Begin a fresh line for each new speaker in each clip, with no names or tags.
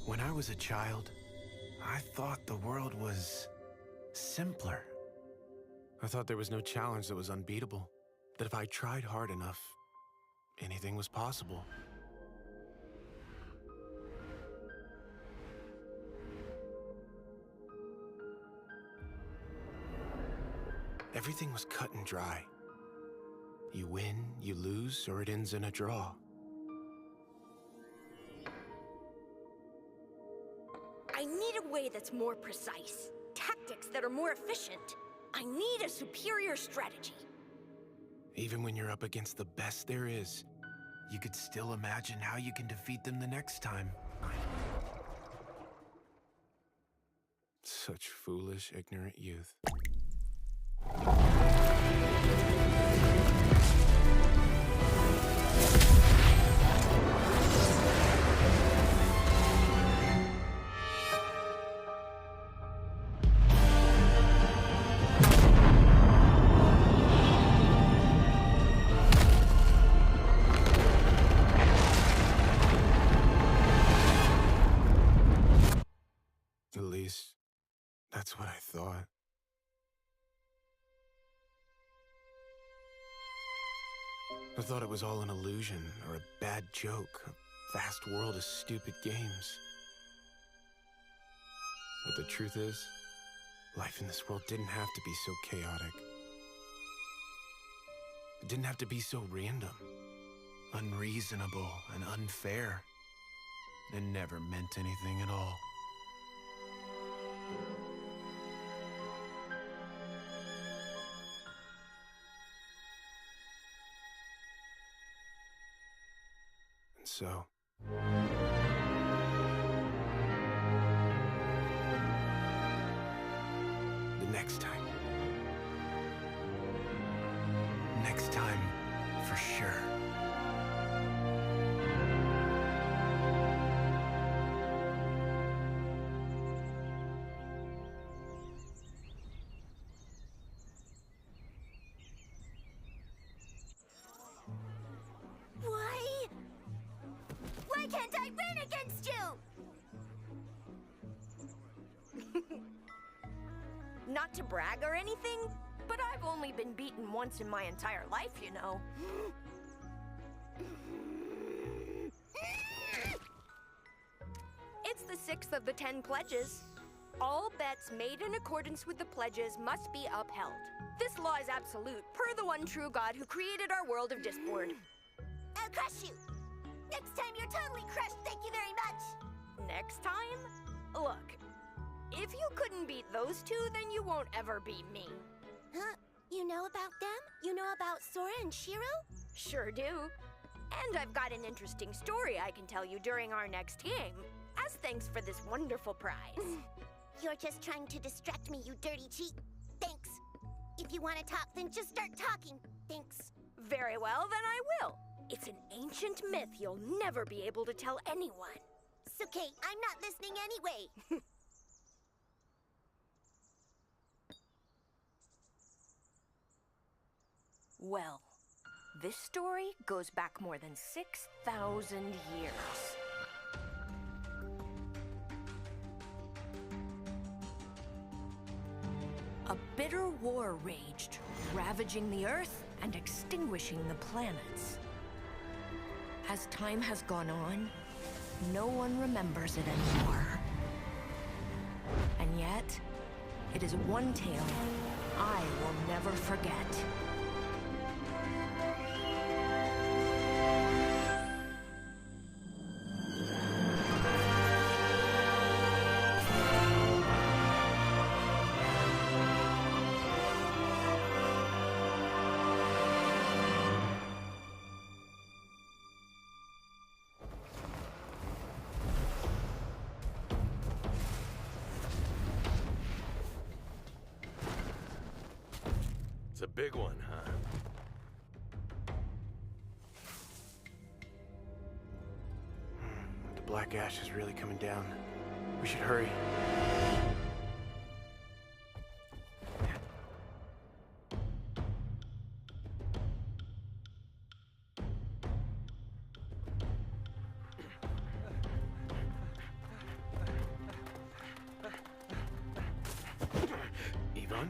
When I was a child, I thought the world was simpler. I thought there was no challenge that was unbeatable, that if I tried hard enough, anything was possible. Everything was cut and dry. You win, you lose, or it ends in a draw.
I need a way that's more precise. Tactics that are more efficient. I need a superior strategy.
Even when you're up against the best there is, you could still imagine how you can defeat them the next time. Such foolish, ignorant youth. At least, that's what I thought. I thought it was all an illusion or a bad joke, a vast world of stupid games. But the truth is, life in this world didn't have to be so chaotic. It didn't have to be so random, unreasonable, and unfair. It never meant anything at all. And so, the next time for sure.
Why can't I win against you? Not to brag or anything, but I've only been beaten once in my entire life, you know. It's the 6th of the 10 pledges. All bets made in accordance with the pledges must be upheld. This law is absolute, per the one true God who created our world of Discord.
I'll crush you! Next time you're totally crushed, thank you very much!
Next time? Look, if you couldn't beat those two, then you won't ever beat me.
Huh? You know about them? You know about Sora and Shiro?
Sure do. And I've got an interesting story I can tell you during our next game, as thanks for this wonderful prize.
You're just trying to distract me, you dirty cheat. Thanks. If you want to talk, then just start talking. Thanks.
Very well, then I will. It's an ancient myth you'll never be able to tell anyone.
It's okay, I'm not listening anyway.
Well, this story goes back more than 6,000 years. A bitter war raged, ravaging the Earth and extinguishing the planets. As time has gone on, no one remembers it anymore. And yet, it is one tale I will never forget.
big one, huh?
The black ash is really coming down. We should hurry. Ivan?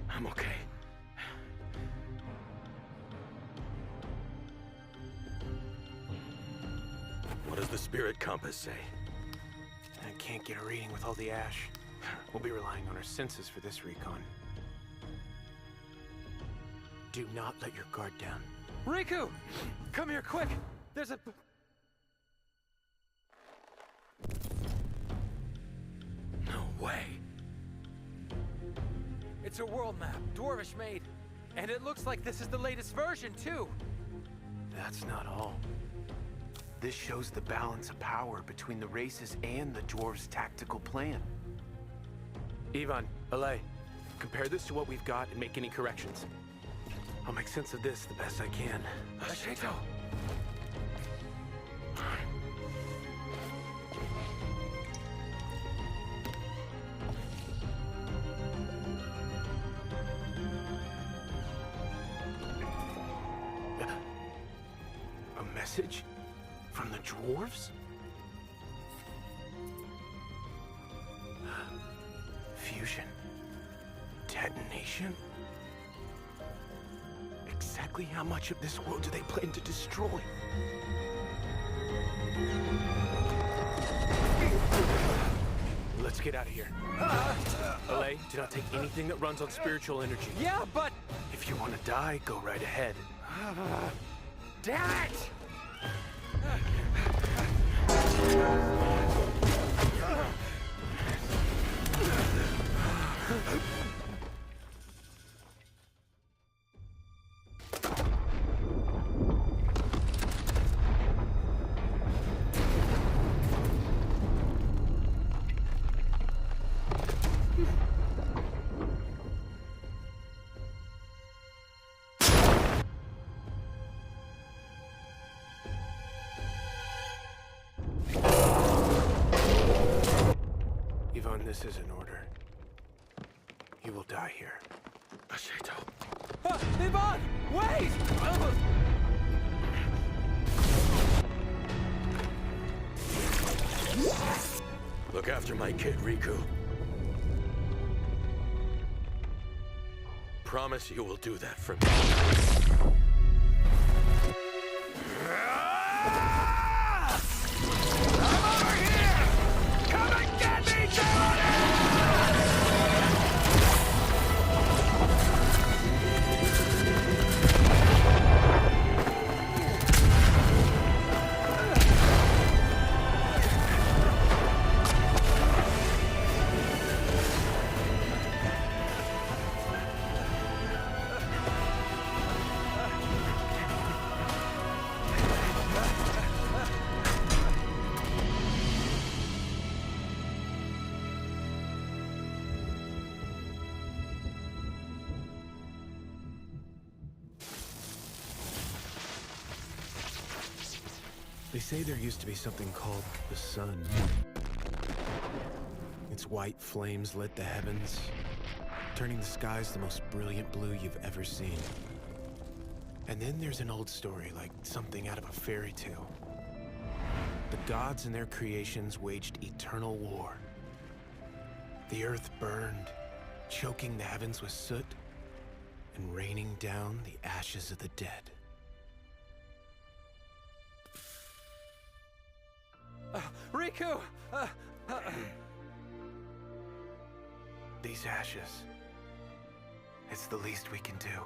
I'm okay. What does the spirit compass say?
I can't get a reading with all the ash. We'll be relying on our senses for this recon. Do not let your guard down.
Riku! Come here, quick! There's a... No way! It's a world map, Dwarvish made. And it looks like this is the latest version, too!
That's not all. This shows the balance of power between the races and the dwarves' tactical plan. Ivan, Alay, compare this to what we've got and make any corrections. I'll make sense of this the best I can.
Asheto!
A message? From the dwarves? Fusion. Detonation? Exactly how much of this world do they plan to destroy? Let's get out of here. Alay, do not take anything that runs on spiritual energy.
Yeah, but...
If you want to die, go right ahead.
Damn it!
Ivan, this is an order. You will die here.
Asheto. Ivan! Wait! Look after my kid, Riku. Promise you will do that for me.
They say there used to be something called the sun. Its white flames lit the heavens, turning the skies the most brilliant blue you've ever seen. And then there's an old story, like something out of a fairy tale. The gods and their creations waged eternal war. The earth burned, choking the heavens with soot, and raining down the ashes of the dead.
Riku!
These ashes, it's the least we can do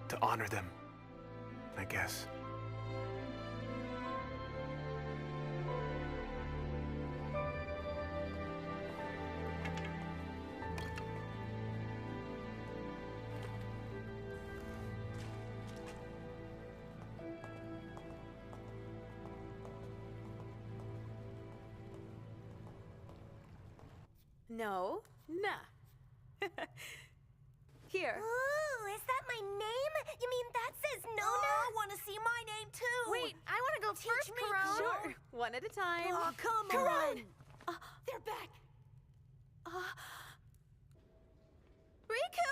to honor them, I guess.
No, nah. Here.
Ooh, name? You mean that says Nona?
I want to see my name too.
Wait, I want to go first,
me,
Karan.
Sure.
One at a time.
Oh, come
Karan!
on. They're back.
Riku!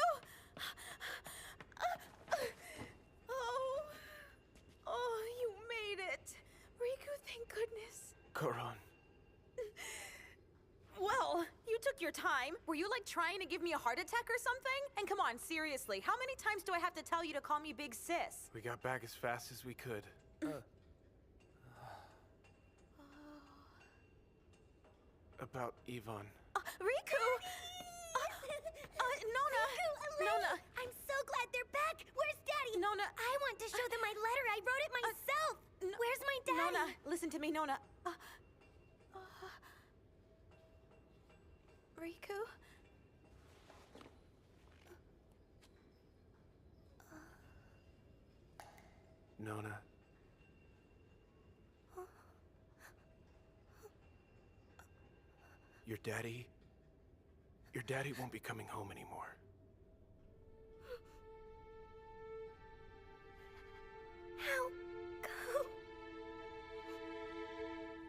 Oh, you made it. Riku, thank goodness.
Karan.
Well, you took your time. Were you like trying to give me a heart attack or something? And come on, seriously, how many times do I have to tell you to call me Big Sis?
We got back as fast as we could. About Yvonne.
Riku! Nona! Nona!
I'm so glad they're back. Where's Daddy?
Nona!
I want to show them my letter. I wrote it myself. Where's my daddy?
Nona, listen to me, Nona. Riku?
Nona. Your daddy won't be coming home anymore.
How come?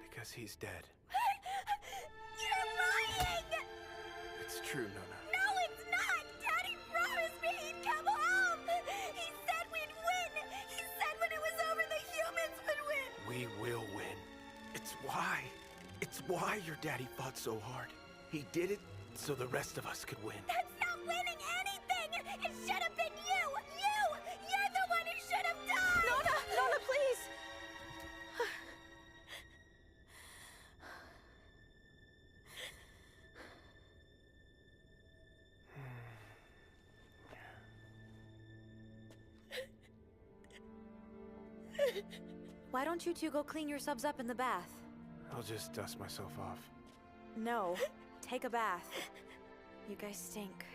Because he's dead.
You're lying!
It's true, Nona.
No, it's not! Daddy promised me he'd come home! He said we'd win! He said when it was over, the humans would win!
We will win. It's why your daddy fought so hard. He did it so the rest of us could win.
That's not winning anything! It should have been you! You! You're the one who should have died!
Nona! Nona, please! Why don't you two go clean your subs up in the bath?
I'll just dust myself off.
No. Take a bath. You guys stink.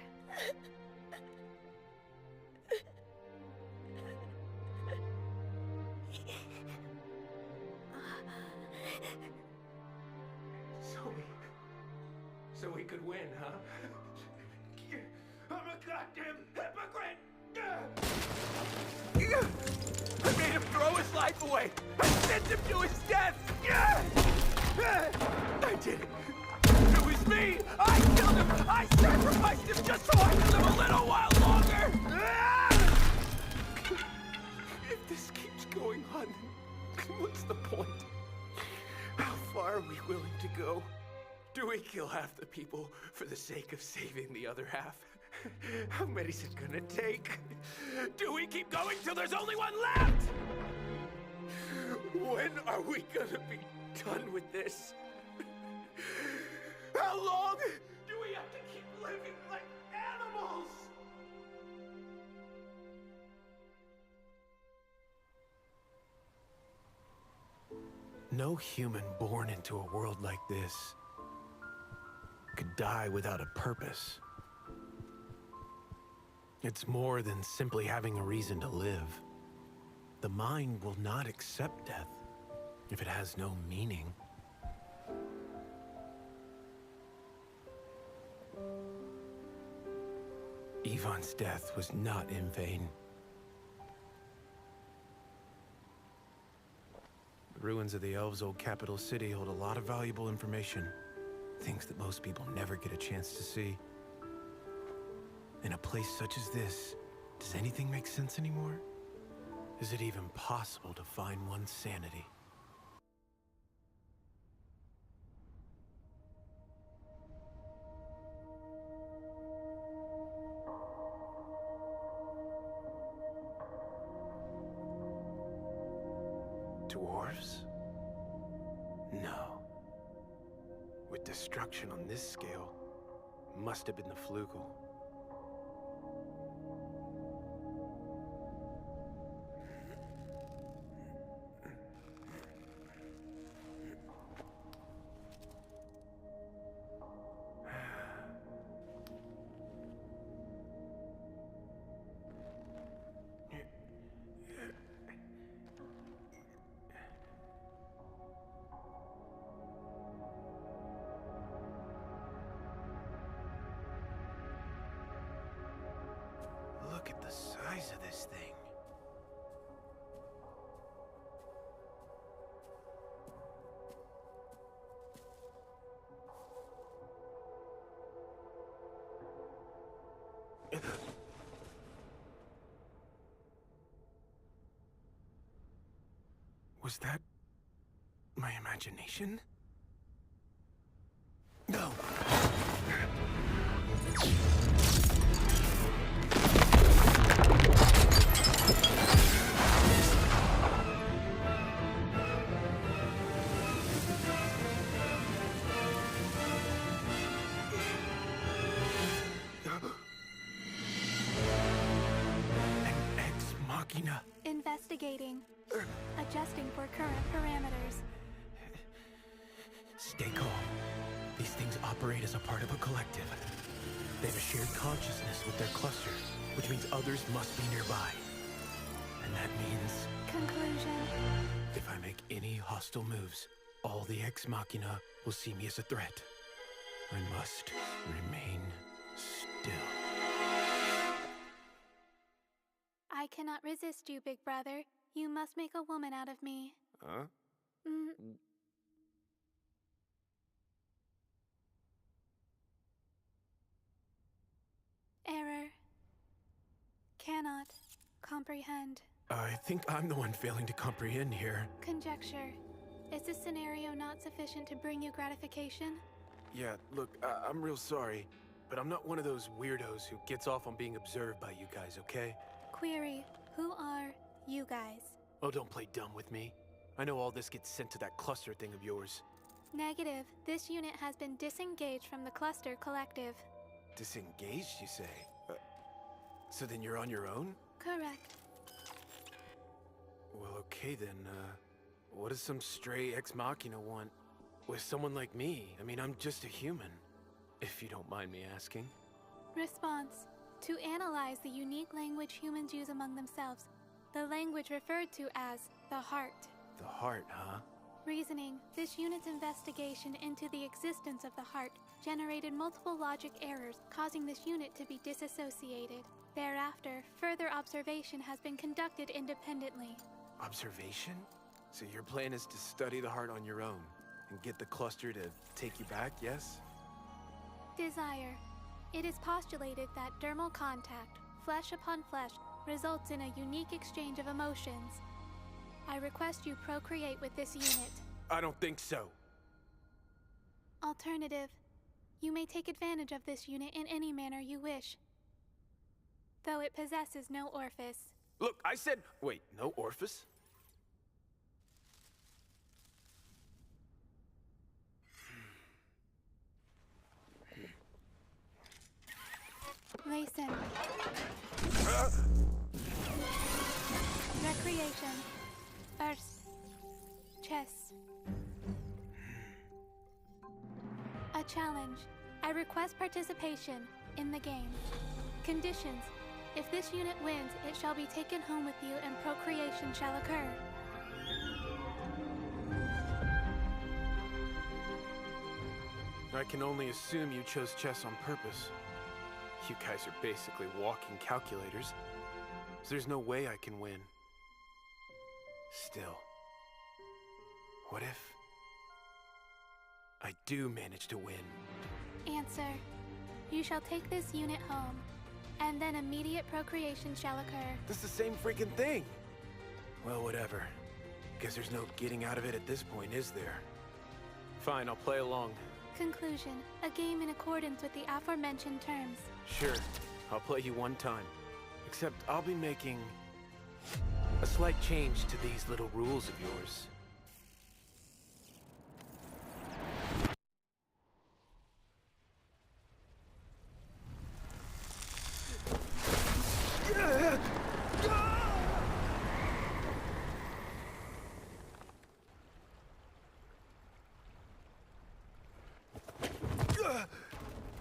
So we could win, huh? I'm a goddamn hypocrite! I made him throw his life away! I sent him to his death! I did it! It was me! I killed him! I sacrificed him just so I could live a little while longer! If this keeps going on, what's the point? How far are we willing to go? Do we kill half the people for the sake of saving the other half? How many's it gonna take? Do we keep going till there's only one left? When are we gonna be done with this? How long do we have to keep living like animals? No human born into a world like this could die without a purpose. It's more than simply having a reason to live. The mind will not accept death if it has no meaning. Yvonne's death was not in vain. The ruins of the elves' old capital city hold a lot of valuable information. Things that most people never get a chance to see. In a place such as this, does anything make sense anymore? Is it even possible to find one's sanity? Dwarves? No. With destruction on this scale, must have been the Flugel. Was that my imagination? No! An ex machina.
Investigating. Adjusting for current parameters.
Stay calm. These things operate as a part of a collective. They have a shared consciousness with their cluster, which means others must be nearby. And that means
Conclusion.
if I make any hostile moves, all the Ex Machina will see me as a threat. I must remain still.
I cannot resist you, big brother. You must make a woman out of me.
Huh?
Error. Cannot comprehend.
I think I'm the one failing to comprehend here.
Conjecture. Is this scenario not sufficient to bring you gratification?
Yeah, look, I'm real sorry, but I'm not one of those weirdos who gets off on being observed by you guys, okay?
Query. Who are you guys?
Oh, don't play dumb with me. I know all this gets sent to that cluster thing of yours.
Negative. This unit has been disengaged from the cluster collective.
Disengaged, you say? So then you're on your own?
Correct.
Well, okay then, what does some stray Ex Machina want with someone like me? I mean, I'm just a human, if you don't mind me asking.
Response. To analyze the unique language humans use among themselves, the language referred to as the heart.
The heart, huh?
Reasoning. This unit's investigation into the existence of the heart generated multiple logic errors, causing this unit to be disassociated. Thereafter, further observation has been conducted independently.
Observation? So your plan is to study the heart on your own, and get the cluster to take you back, yes?
Desire. It is postulated that dermal contact, flesh upon flesh, results in a unique exchange of emotions. I request you procreate with this unit.
I don't think so.
Alternative. You may take advantage of this unit in any manner you wish, though it possesses no orifice.
Look, I said... Wait, no orifice?
Listen. Recreation. First. Chess. A challenge. I request participation in the game. Conditions. If this unit wins, it shall be taken home with you and procreation shall occur.
I can only assume you chose chess on purpose. You guys are basically walking calculators. So there's no way I can win. Still, what if I do manage to win?
Answer. You shall take this unit home, and then immediate procreation shall occur.
That's the same freaking thing! Well, whatever. Guess there's no getting out of it at this point, is there? Fine, I'll play along.
Conclusion. A game in accordance with the aforementioned terms.
Sure, I'll play you one time. Except I'll be making a slight change to these little rules of yours.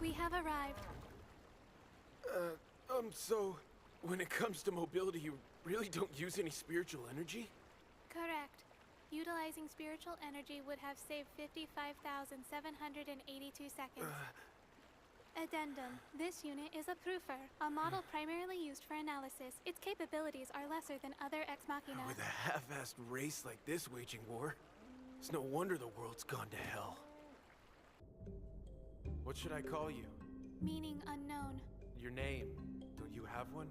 We have arrived.
So, when it comes to mobility, you really don't use any spiritual energy?
Correct. Utilizing spiritual energy would have saved 55,782 seconds. Addendum. This unit is a proofer, a model primarily used for analysis. Its capabilities are lesser than other Ex Machina.
With a half-assed race like this waging war, it's no wonder the world's gone to hell. What should I call you?
Meaning unknown.
Your name. Don't you have one?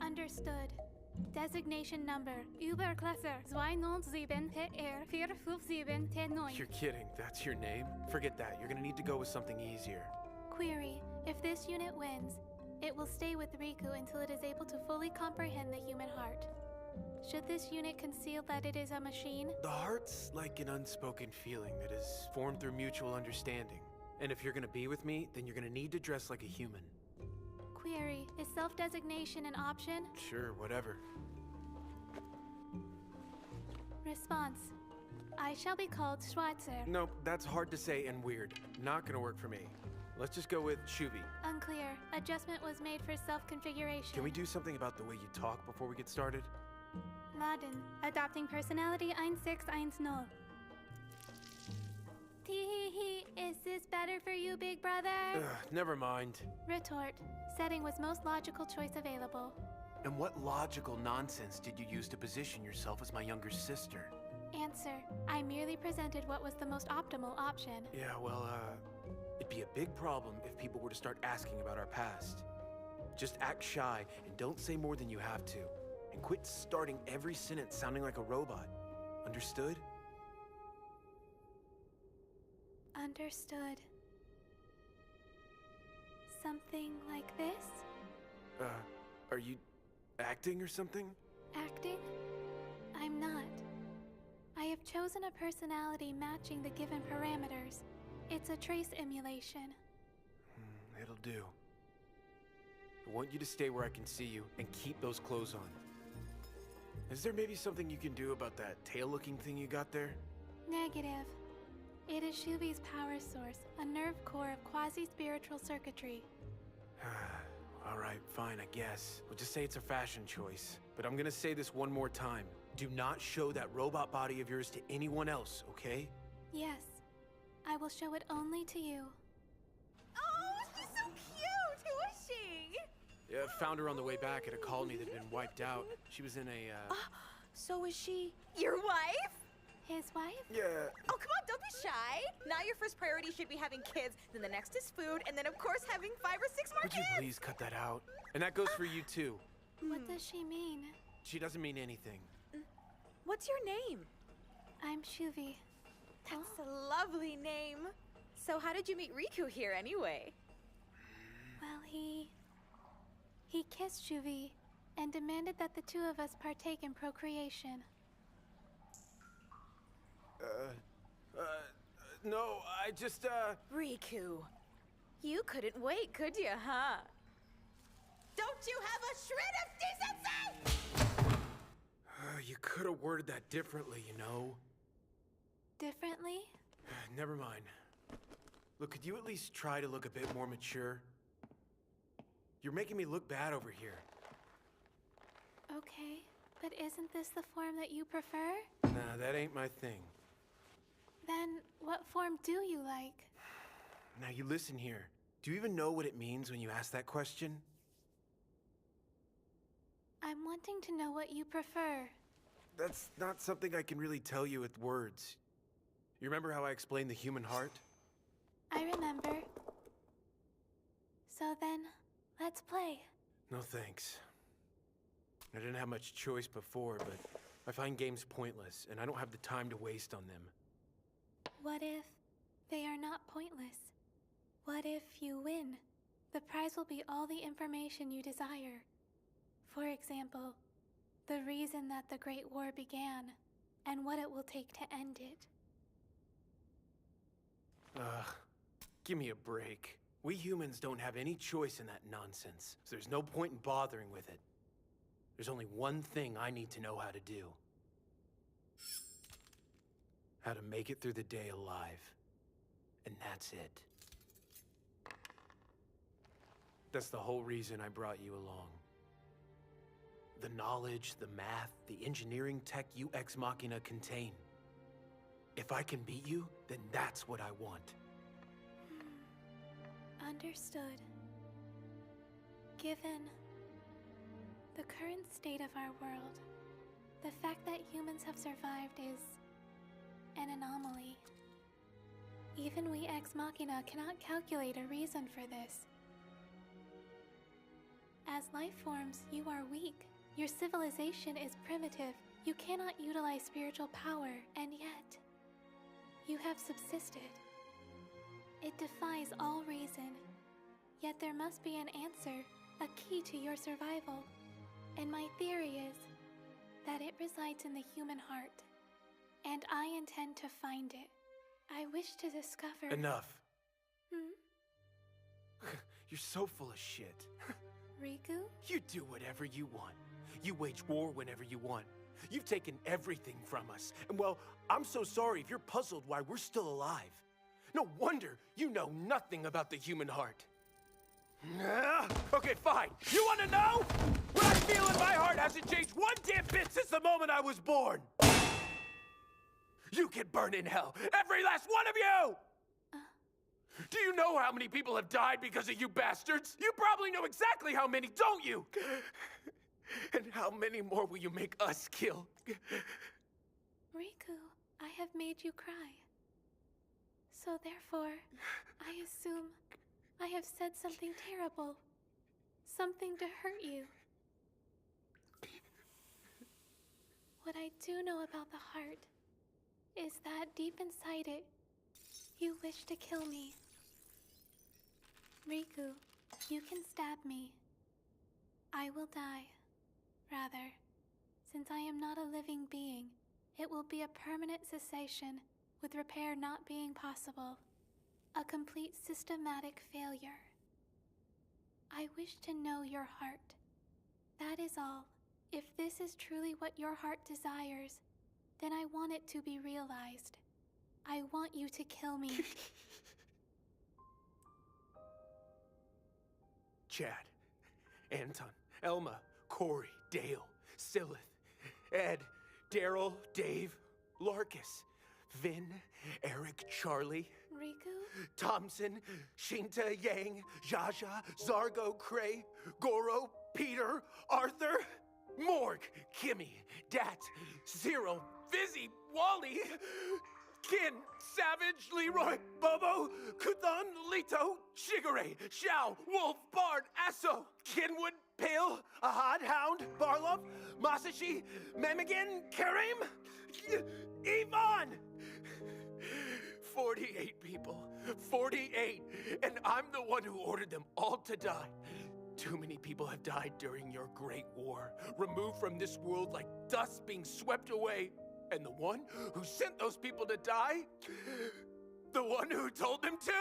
Understood. Designation number Überklasse 207-PR457-T9.
You're kidding. That's your name? Forget that. You're gonna need to go with something easier.
Query: if this unit wins, it will stay with Riku until it is able to fully comprehend the human heart. Should this unit conceal that it is a machine?
The heart's like an unspoken feeling that is formed through mutual understanding. And if you're gonna be with me, then you're gonna need to dress like a human.
Query: is self-designation an option?
Sure, whatever.
Response: I shall be called Schweitzer.
Nope, that's hard to say and weird. Not gonna work for me. Let's just go with Shuvi.
Unclear. Adjustment was made for self-configuration.
Can we do something about the way you talk before we get started?
Laden. Adopting personality 1610. Tee-hee-hee. Is this better for you, big brother?
Ugh, never mind.
Retort. Setting was most logical choice available.
And what logical nonsense did you use to position yourself as my younger sister?
Answer. I merely presented what was the most optimal option.
Yeah, well, it'd be a big problem if people were to start asking about our past. Just act shy and don't say more than you have to. And quit starting every sentence sounding like a robot. Understood?
Understood. Something like this?
Are you acting or something?
Acting? I'm not. I have chosen a personality matching the given parameters. It's a trace emulation.
It'll do. I want you to stay where I can see you and keep those clothes on. Is there maybe something you can do about that tail-looking thing you got there?
Negative. It is Shuvi's power source, a nerve core of quasi-spiritual circuitry.
All right, fine, I guess. We'll just say it's a fashion choice. But I'm gonna say this one more time. Do not show that robot body of yours to anyone else, okay?
Yes. I will show it only to you.
Oh, she's so cute! Who is she?
Yeah, found her on the way back at a colony that had been wiped out. She was in a,
So is she your wife?
His wife?
Yeah.
Oh, come on, don't be shy. Now your first priority should be having kids, then the next is food, and then of course having 5 or 6 more
Would
kids.
you please cut that out? And that goes for you too.
What does she mean?
She doesn't mean anything.
What's your name?
I'm Shuvi.
That's a lovely name. So how did you meet Riku here anyway?
Well, he kissed Shuvi and demanded that the two of us partake in procreation.
No, I just,
Riku, you couldn't wait, could you, huh? Don't you have a shred of decency?
You could have worded that differently, you know?
Differently?
Never mind. Look, could you at least try to look a bit more mature? You're making me look bad over here.
Okay, but isn't this the form that you prefer?
Nah, that ain't my thing.
Then what form do you like?
Now you listen here. Do you even know what it means when you ask that question?
I'm wanting to know what you prefer.
That's not something I can really tell you with words. You remember how I explained the human heart?
I remember. So then, let's play.
No thanks. I didn't have much choice before, but I find games pointless, and I don't have the time to waste on them.
What if they are not pointless? What if you win? The prize will be all the information you desire. For example, the reason that the Great War began, and what it will take to end it.
Ugh, give me a break. We humans don't have any choice in that nonsense, so there's no point in bothering with it. There's only one thing I need to know how to do. How to make it through the day alive. And that's it. That's the whole reason I brought you along. The knowledge, the math, the engineering tech you Ex Machina contain. If I can beat you, then that's what I want.
Understood. Given the current state of our world, the fact that humans have survived is an anomaly. Even we Ex Machina cannot calculate a reason for this. As life forms, you are weak, Your civilization is primitive. You cannot utilize spiritual power, and yet you have subsisted. It defies all reason. Yet there must be an answer, a key to your survival. And my theory is that it resides in the human heart. And I intend to find it. I wish to discover...
Enough.
Hmm?
You're so full of shit.
Riku?
You do whatever you want. You wage war whenever you want. You've taken everything from us. And well, I'm so sorry if you're puzzled why we're still alive. No wonder you know nothing about the human heart. Okay, fine. You want to know? What I feel in my heart hasn't changed one damn bit since the moment I was born. You can burn in hell, every last one of you! Do you know how many people have died because of you bastards? You probably know exactly how many, don't you? And how many more will you make us kill?
Riku, I have made you cry. So therefore, I assume I have said something terrible. Something to hurt you. What I do know about the heart is that deep inside it, you wish to kill me. Riku, you can stab me. I will die. Rather, since I am not a living being, it will be a permanent cessation, with repair not being possible. A complete systematic failure. I wish to know your heart. That is all. If this is truly what your heart desires, then I want it to be realized. I want you to kill me.
Chad, Anton, Elma, Corey, Dale, Sillith, Ed, Daryl, Dave, Larkus, Vin, Eric, Charlie,
Riku?
Thompson, Shinta, Yang, Jaja, Zargo, Cray, Goro, Peter, Arthur, Morg, Kimmy, Dat, Zero, Fizzy, Wally, Kin, Savage, Leroy, Bobo, Kuthan, Lito, Shigure, Xiao, Wolf, Bard, Asso, Kinwood, Pale, Ahad, Hound, Barlov, Masashi, Memigan, Karim, Ivan! 48 people. 48! And I'm the one who ordered them all to die. Too many people have died during your great war, removed from this world like dust being swept away. And the one who sent those people to die, the one who told them to?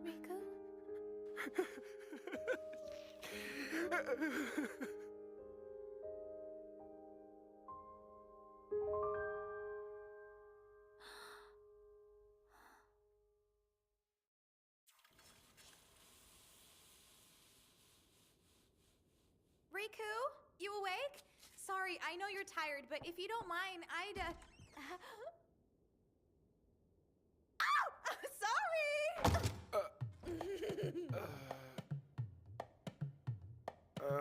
Riku?
Riku, you awake? Sorry, I know you're tired, but if you don't mind, I'd, Ow! Sorry!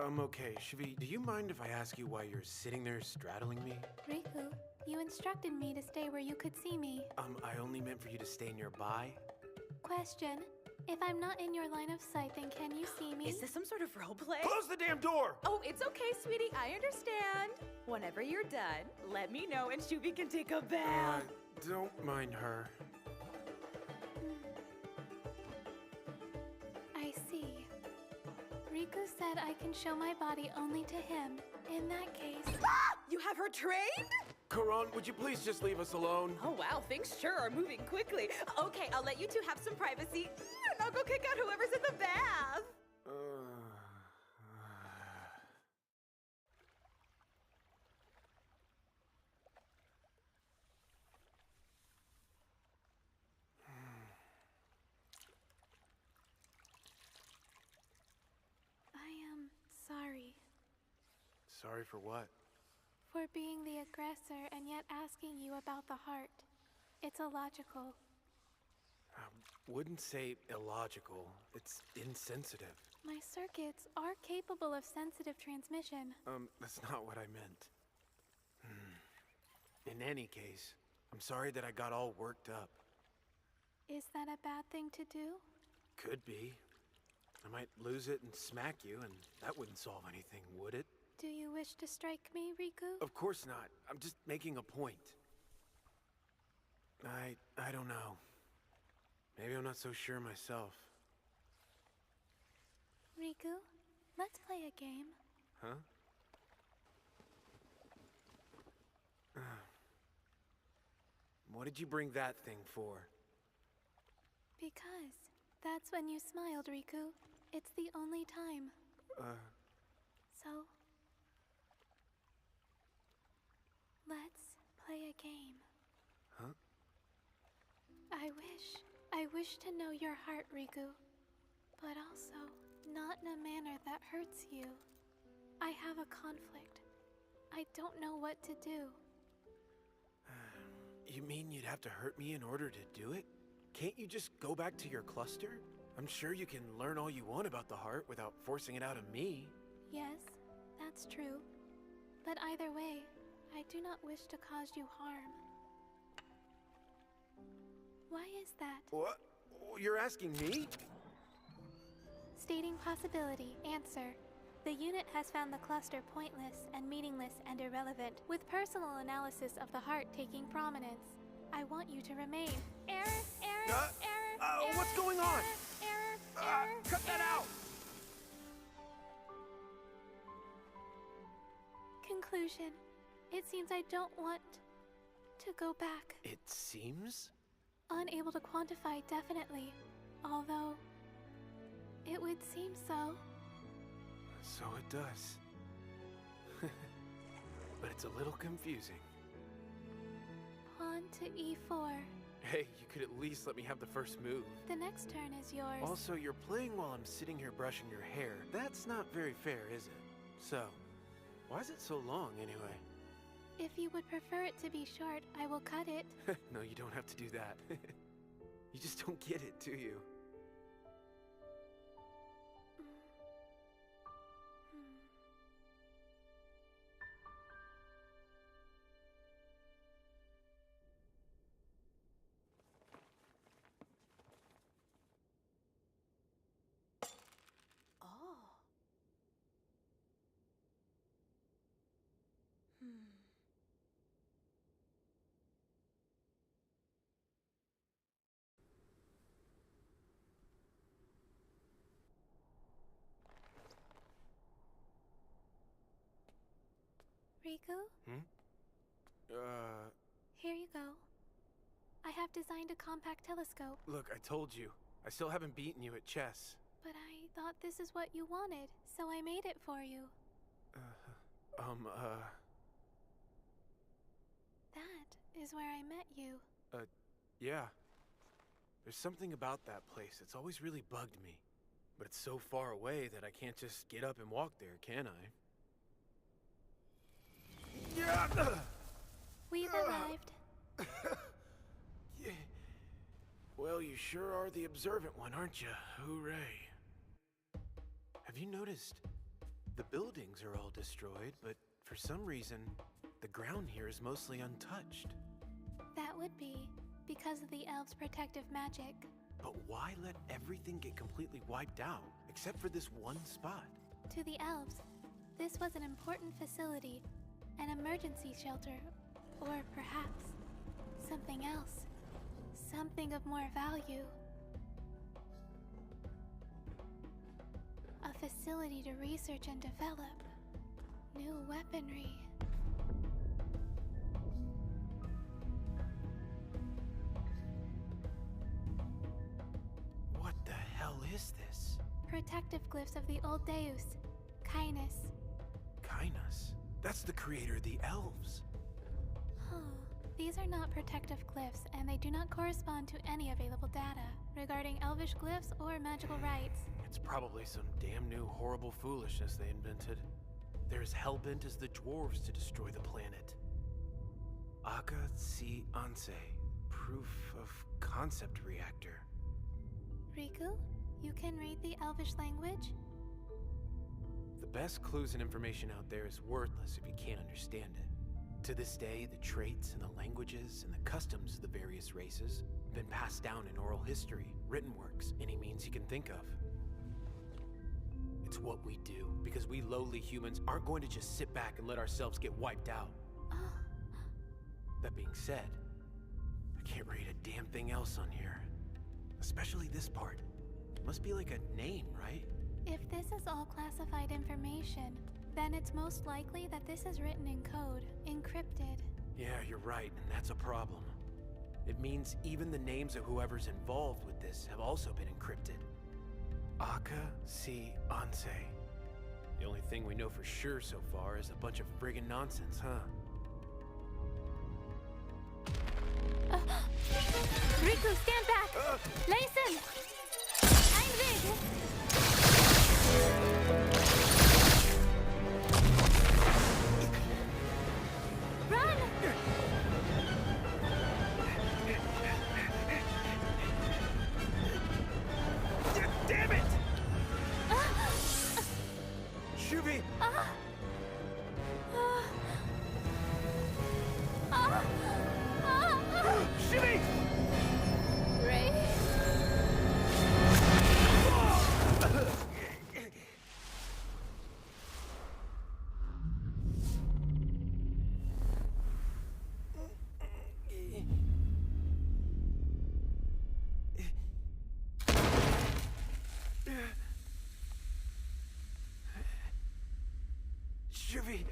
I'm okay. Shivi, do you mind if I ask you why you're sitting there straddling me?
Riku, you instructed me to stay where you could see me.
I only meant for you to stay nearby.
Question. If I'm not in your line of sight, then can you see me?
Is this some sort of roleplay?
Close the damn door!
Oh, it's okay, sweetie. I understand. Whenever you're done, let me know and Shubi can take a bath.
Don't mind her.
I see. Riku said I can show my body only to him. In that case...
Ah! You have her trained?
Karan, would you please just leave us alone?
Oh wow, things sure are moving quickly. Okay, I'll let you two have some privacy, and I'll go kick out whoever's in the bath.
I am sorry
Sorry for what?
for being the aggressor and yet asking you about the heart. It's illogical.
I wouldn't say illogical. It's insensitive.
My circuits are capable of sensitive transmission.
That's not what I meant. In any case, I'm sorry that I got all worked up.
Is that a bad thing to do?
Could be. I might lose it and smack you, and that wouldn't solve anything, would it?
Do you wish to strike me, Riku?
Of course not. I'm just making a point. I don't know. Maybe I'm not so sure myself.
Riku, let's play a game.
Huh? What did you bring that thing for?
Because that's when you smiled, Riku. It's the only time. So, let's play a game.
Huh?
I wish to know your heart, Riku. But also, not in a manner that hurts you. I have a conflict. I don't know what to do.
You mean you'd have to hurt me in order to do it? Can't you just go back to your cluster? I'm sure you can learn all you want about the heart without forcing it out of me.
Yes, that's true. But either way, I do not wish to cause you harm. Why is that?
What? You're asking me?
Stating possibility. Answer. The unit has found the cluster pointless and meaningless and irrelevant, with personal analysis of the heart taking prominence. I want you to remain. Error, error, error.
What's going on?
Error.
Cut that out!
Conclusion. It seems I don't want to go back.
It seems?
Unable to quantify definitely, although it would seem so.
So it does. But it's a little confusing.
Pawn to e4.
Hey, you could at least let me have the first move.
The next turn is yours.
Also, you're playing while I'm sitting here brushing your hair. That's not very fair, is it? So, why is it so long anyway?
If you would prefer it to be short, I will cut it.
No, you don't have to do that. You just don't get it, do you?
Riku? Here you go. I have designed a compact telescope.
Look, I told you. I still haven't beaten you at chess.
But I thought this is what you wanted, so I made it for you. That is where I met you.
Yeah. There's something about that place that's always really bugged me. But it's so far away that I can't just get up and walk there, can I?
We've arrived.
Yeah. Well, you sure are the observant one, aren't you? Hooray. Have you noticed? The buildings are all destroyed, but for some reason, the ground here is mostly untouched.
That would be because of the elves' protective magic.
But why let everything get completely wiped out, except for this one spot?
To the elves, this was an important facility, an emergency shelter, or perhaps something else. Something of more value. A facility to research and develop new weaponry.
What the hell is this?
Protective glyphs of the old Deus, Cainus.
Cainus? That's the creator of the elves.
Huh. These are not protective glyphs, and they do not correspond to any available data regarding elvish glyphs or magical rites.
It's probably some damn new horrible foolishness they invented. They're as hellbent as the dwarves to destroy the planet. Aka Tsi Anse, proof of concept reactor.
Riku, you can read the elvish language?
best clues and information out there is worthless if you can't understand it. To this day, the traits and the languages and the customs of the various races have been passed down in oral history, written works, any means you can think of. It's what we do, because we lowly humans aren't going to just sit back and let ourselves get wiped out. That being said, I can't read a damn thing else on here. Especially this part. Must be like a name, right?
If this is all classified information, then it's most likely that this is written in code, encrypted.
Yeah, you're right, and that's a problem. It means even the names of whoever's involved with this have also been encrypted. Aka si Anse. The only thing we know for sure so far is a bunch of friggin' nonsense, huh?
Riku, stand back! Listen! Einweg! Run!
Damn it! Shuvi! Shuvi!
Ray?
Shuvi!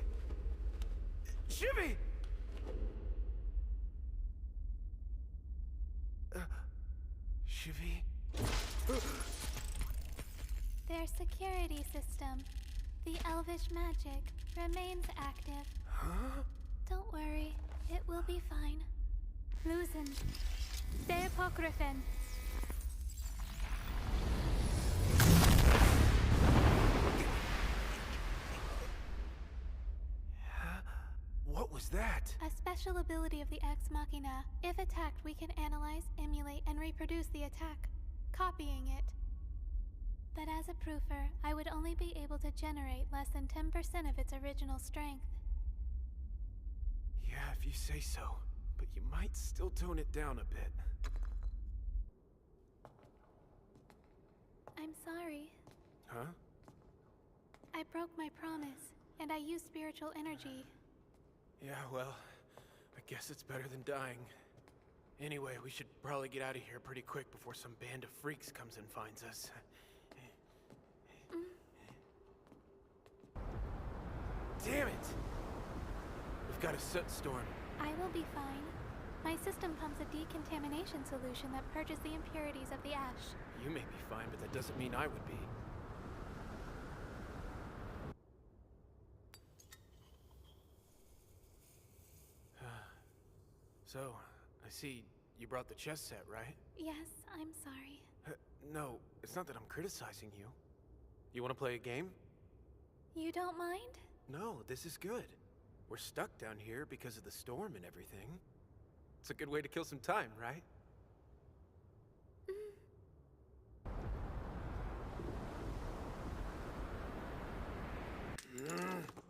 Shuvi! Shuvi?
Their security system, the Elvish magic, remains active.
Huh?
Don't worry, it will be fine. Luzen. Stay apocryphen.
What was that?
A special ability of the Ex Machina. If attacked, we can analyze, emulate, and reproduce the attack, copying it. But as a proofer, I would only be able to generate less than 10% of its original strength.
Yeah, if you say so. But you might still tone it down a bit.
I'm sorry.
Huh?
I broke my promise, and I used spiritual energy.
Yeah, well, I guess it's better than dying. Anyway, we should probably get out of here pretty quick before some band of freaks comes and finds us. Damn it! We've got a soot storm.
I will be fine. My system pumps a decontamination solution that purges the impurities of the ash.
You may be fine, but that doesn't mean I would be. So, I see you brought the chess set, right?
Yes, I'm sorry.
No, it's not that I'm criticizing you. You want to play a game?
You don't mind?
No, this is good. We're stuck down here because of the storm and everything. It's a good way to kill some time, right?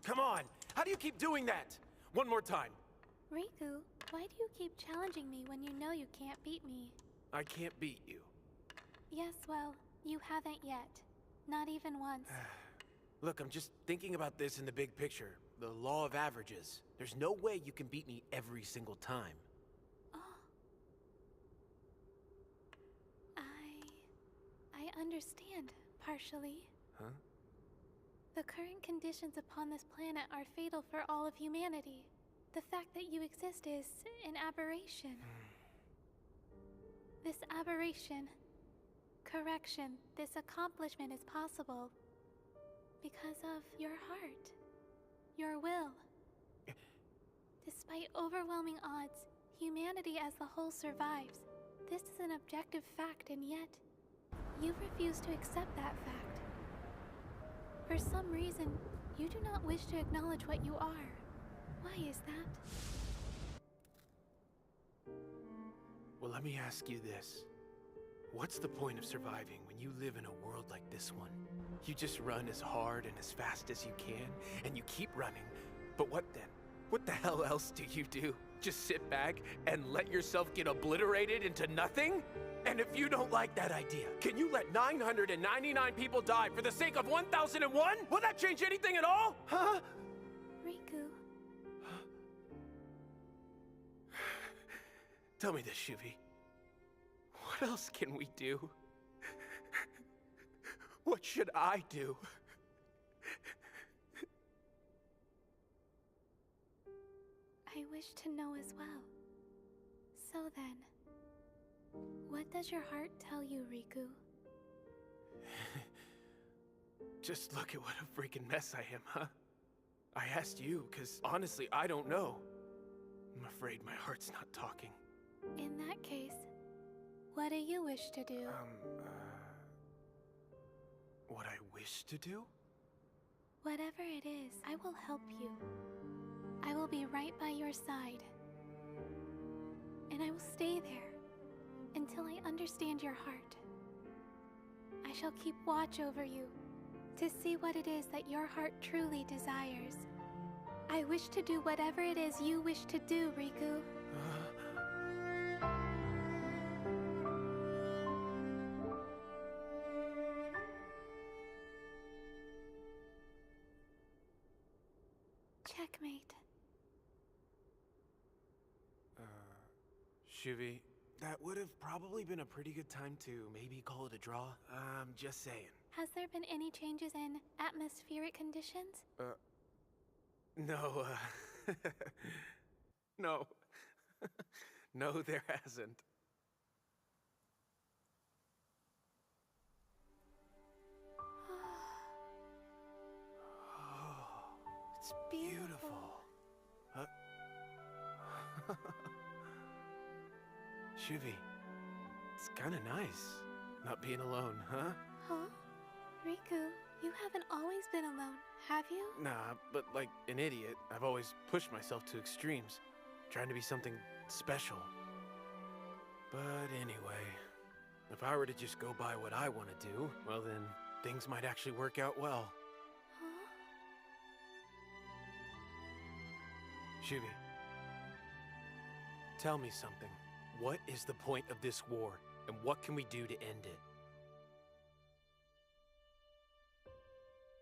Come on! How do you keep doing that? One more time.
Riku, why do you keep challenging me when you know you can't beat me?
I can't beat you.
Yes, well, you haven't yet. Not even once.
Look, I'm just thinking about this in the big picture. The law of averages. There's no way you can beat me every single time.
I understand, partially.
Huh?
The current conditions upon this planet are fatal for all of humanity. The fact that you exist is an aberration. This aberration, correction, this accomplishment is possible because of your heart, your will. Despite overwhelming odds, humanity as a whole survives. This is an objective fact, and yet, you refuse to accept that fact. For some reason, you do not wish to acknowledge what you are. Why is that?
Well, let me ask you this. What's the point of surviving when you live in a world like this one? You just run as hard and as fast as you can, and you keep running. But what then? What the hell else do you do? Just sit back and let yourself get obliterated into nothing? And if you don't like that idea, can you let 999 people die for the sake of 1001? Will that change anything at all? Huh?
Riku,
Tell me this, Shuvi. What else can we do? What should I do?
I wish to know as well. So then, what does your heart tell you, Riku?
Just look at what a freaking mess I am, huh? I asked you, because honestly, I don't know. I'm afraid my heart's not talking.
In that case, what do you wish to do?
What I wish to do?
Whatever it is, I will help you. I will be right by your side. And I will stay there until I understand your heart. I shall keep watch over you to see what it is that your heart truly desires. I wish to do whatever it is you wish to do, Riku. Checkmate.
Shuvi, that would have probably been a pretty good time to maybe call it a draw. Just saying.
Has there been any changes in atmospheric conditions?
No, no. No, there hasn't. Oh, it's beautiful. Shuvi, it's kinda nice not being alone, huh?
Huh? Riku, you haven't always been alone, have you?
Nah, but like an idiot, I've always pushed myself to extremes, trying to be something special. But anyway, if I were to just go by what I want to do, well then, things might actually work out well.
Huh?
Shuvi, tell me something. What is the point of this war, and what can we do to end it?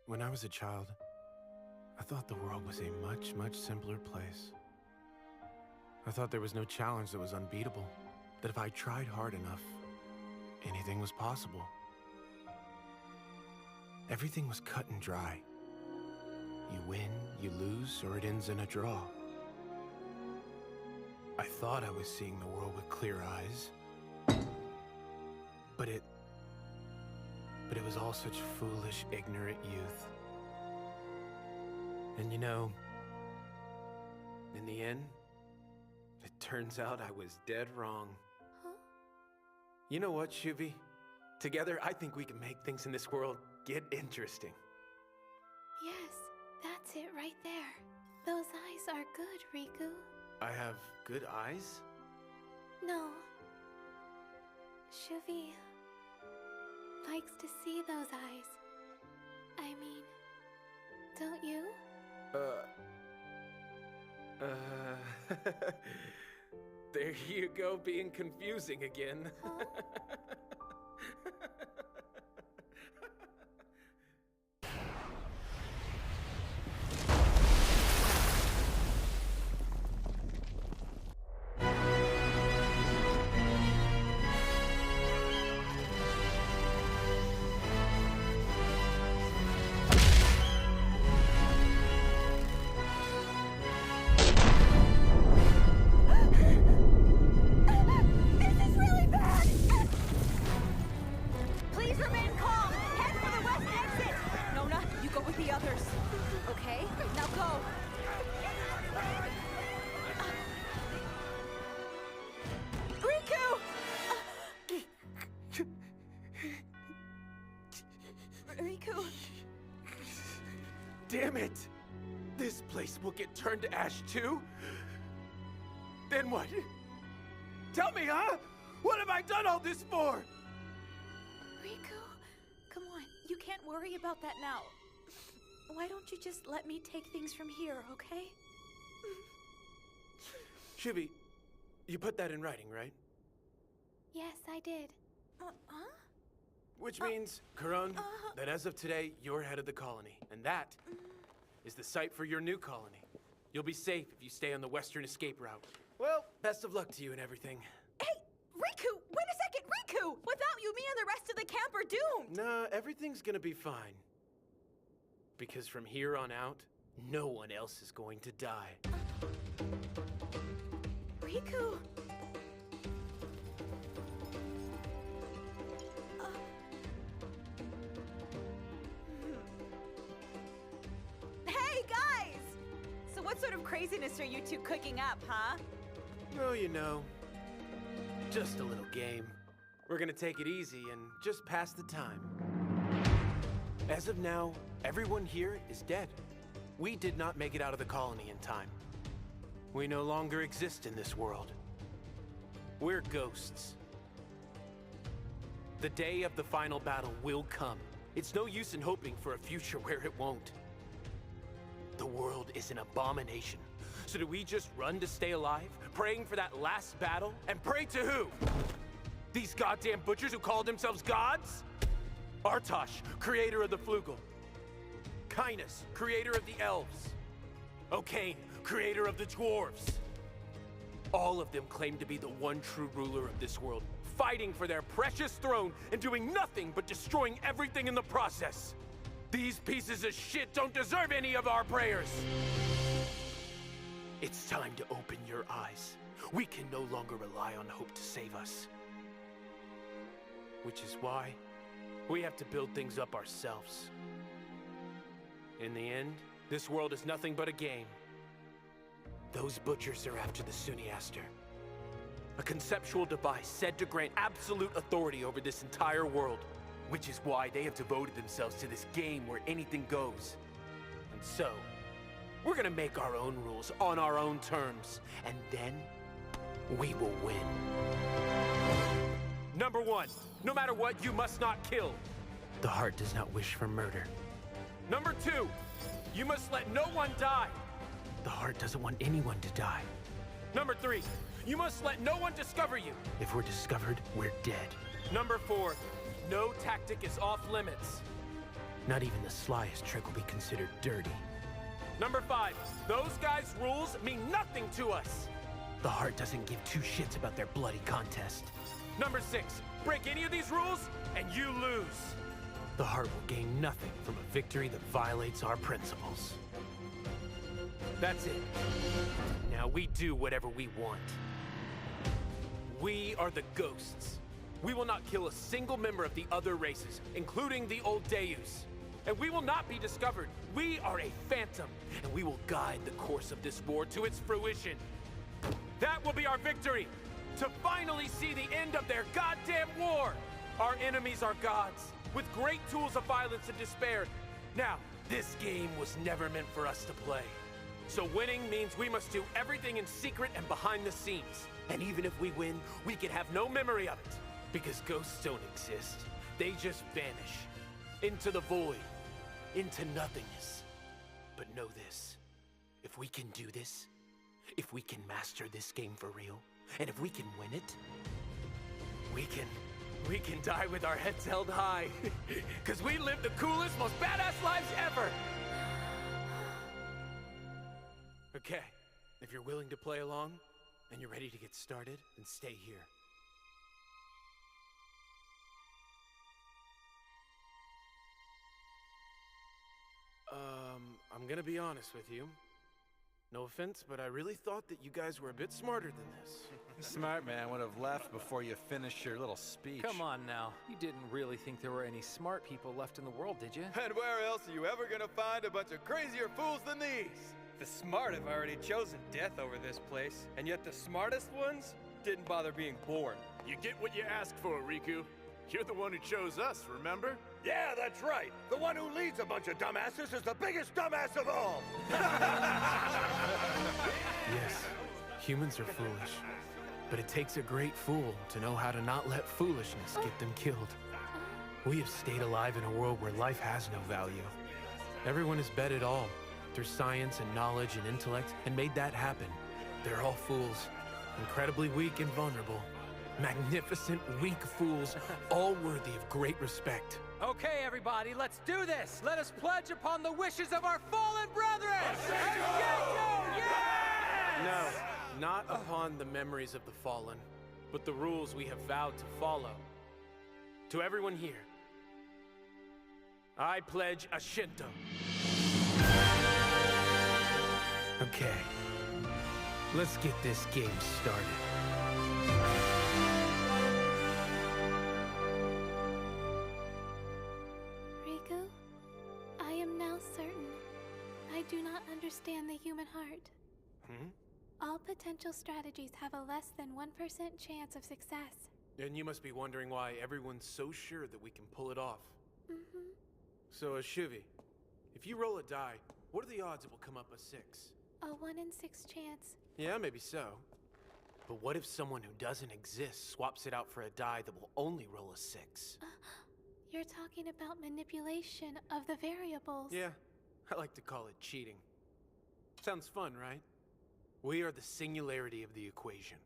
When I was a child, I thought the world was a much, much simpler place. I thought there was no challenge that was unbeatable, that if I tried hard enough, anything was possible. Everything was cut and dry. You win, you lose, or it ends in a draw. I thought I was seeing the world with clear eyes, but it was all such foolish, ignorant youth. And you know, in the end, it turns out I was dead wrong.
Huh?
You know what, Shuvi? Together, I think we can make things in this world get interesting.
Yes, that's it right there. Those eyes are good, Riku.
I have good eyes?
No. Shuvi likes to see those eyes. I mean, don't you?
There you go, being confusing again.
Huh?
Riku!
Damn it! This place will get turned to ash too? Then what? Tell me, huh? What have I done all this for?
Riku! Come on, you can't worry about that now. Why don't you just let me take things from here, okay?
Shubi, you put that in writing, right?
Yes, I did.
Huh?
Which means, Karan, that as of today, you're head of the colony. And that is the site for your new colony. You'll be safe if you stay on the western escape route. Well, best of luck to you and everything.
Hey, Riku! Wait a second, Riku! Without you, me and the rest of the camp are doomed!
Nah, everything's gonna be fine. Because from here on out, no one else is going to die.
Riku! Hey, guys! So what sort of craziness are you two cooking up, huh?
Oh, you know, just a little game. We're gonna take it easy and just pass the time. As of now, everyone here is dead. We did not make it out of the colony in time. We no longer exist in this world. We're ghosts. The day of the final battle will come. It's no use in hoping for a future where it won't. The world is an abomination. So do we just run to stay alive, praying for that last battle? And pray to who? These goddamn butchers who call themselves gods? Artosh, creator of the Flugel. Kainos, creator of the elves. O'Kane, creator of the dwarves. All of them claim to be the one true ruler of this world, fighting for their precious throne and doing nothing but destroying everything in the process. These pieces of shit don't deserve any of our prayers. It's time to open your eyes. We can no longer rely on hope to save us. Which is why we have to build things up ourselves. In the end, this world is nothing but a game. Those butchers are after the Suniaster, a conceptual device said to grant absolute authority over this entire world, which is why they have devoted themselves to this game where anything goes. And so, we're gonna make our own rules on our own terms, and then we will win. Number 1, no matter what, you must not kill. The heart does not wish for murder. Number 2, you must let no one die. The heart doesn't want anyone to die. Number 3, you must let no one discover you. If we're discovered, we're dead. Number 4, no tactic is off limits. Not even the slyest trick will be considered dirty. Number 5, those guys' rules mean nothing to us. The heart doesn't give two shits about their bloody contest. Number 6, break any of these rules and you lose. The heart will gain nothing from a victory that violates our principles. That's it. Now we do whatever we want. We are the ghosts. We will not kill a single member of the other races, including the old Deus. And we will not be discovered. We are a phantom, and we will guide the course of this war to its fruition. That will be our victory, to finally see the end of their goddamn war. Our enemies are gods, with great tools of violence and despair. Now, this game was never meant for us to play. So winning means we must do everything in secret and behind the scenes. And even if we win, we can have no memory of it. Because ghosts don't exist. They just vanish. Into the void. Into nothingness. But know this. If we can do this, if we can master this game for real, and if we can win it, we can die with our heads held high. Because we live the coolest, most badass lives ever! Okay, if you're willing to play along, and you're ready to get started, then stay here. I'm gonna be honest with you. No offense, but I really thought that you guys were a bit smarter than this.
Smart man would have left before you finished your little speech.
Come on now. You didn't really think there were any smart people left in the world, did you?
And where else are you ever gonna find a bunch of crazier fools than these?
The smart have already chosen death over this place, and yet the smartest ones didn't bother being born.
You get what you ask for, Riku. You're the one who chose us, remember?
Yeah, that's right. The one who leads a bunch of dumbasses is the biggest dumbass of all.
Yes, humans are foolish. But it takes a great fool to know how to not let foolishness get them killed. We have stayed alive in a world where life has no value. Everyone has bet it all, through science and knowledge and intellect, and made that happen. They're all fools, incredibly weak and vulnerable. Magnificent, weak fools, all worthy of great respect.
Okay, everybody, let's do this! Let us pledge upon the wishes of our fallen brethren!
No, not upon the memories of the fallen, but the rules we have vowed to follow. To everyone here, I pledge a Shinto. Okay, let's get this game started.
Riku, I am now certain I do not understand the human heart. All potential strategies have a less than 1% chance of success.
And you must be wondering why everyone's so sure that we can pull it off. So, Shuvi, if you roll a die, what are the odds it will come up a 6?
A 1 in 6 chance.
Yeah, maybe so. But what if someone who doesn't exist swaps it out for a die that will only roll a 6?
You're talking about manipulation of the variables.
Yeah, I like to call it cheating. Sounds fun, right? We are the singularity of the equation.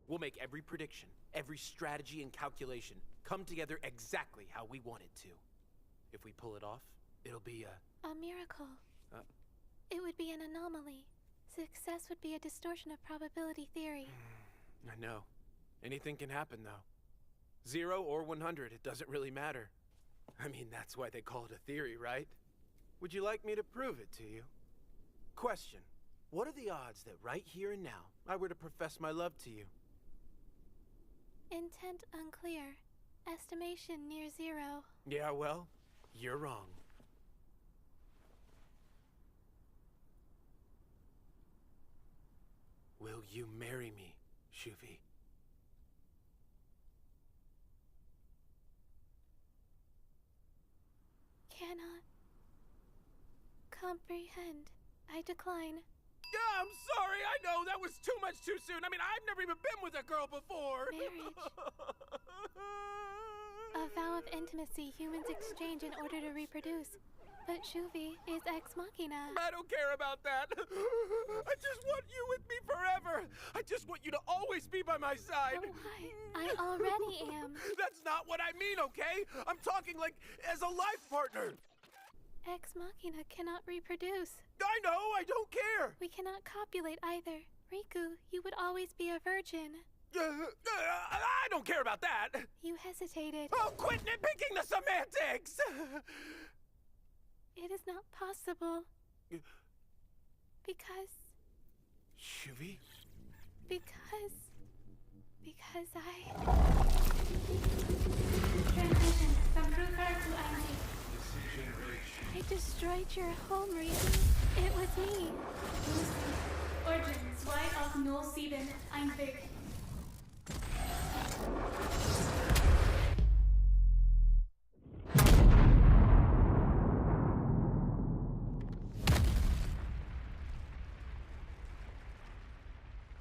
We'll make every prediction, every strategy and calculation come together exactly how we want it to. If we pull it off, it'll be
a miracle. It would be an anomaly. Success would be a distortion of probability theory.
I know. Anything can happen, though. 0 or 100, it doesn't really matter. I mean, that's why they call it a theory, right? Would you like me to prove it to you? Question. What are the odds that right here and now, I were to profess my love to you?
Intent unclear. Estimation near 0.
Yeah, well, you're wrong. Will you marry me, Shuvi?
Cannot comprehend. I decline.
Yeah, I'm sorry. I know that was too much too soon. I mean, I've never even been with a girl before.
Marriage. A vow of intimacy humans exchange in order to reproduce. But Shuvi is ex machina.
I don't care about that. I just want you with me forever. I just want you to always be by my side.
Oh, why? I already am.
That's not what I mean, okay? I'm talking like as a life partner.
Ex machina cannot reproduce.
I know, I don't care.
We cannot copulate either. Riku, you would always be a virgin.
I don't care about that.
You hesitated.
Oh, quit nitpicking the semantics.
It is not possible. Because...
Shuvi?
Because I... Transition from Ruther to Angie. I destroyed your home, Riku. It was me. Origin 2007 Einweg.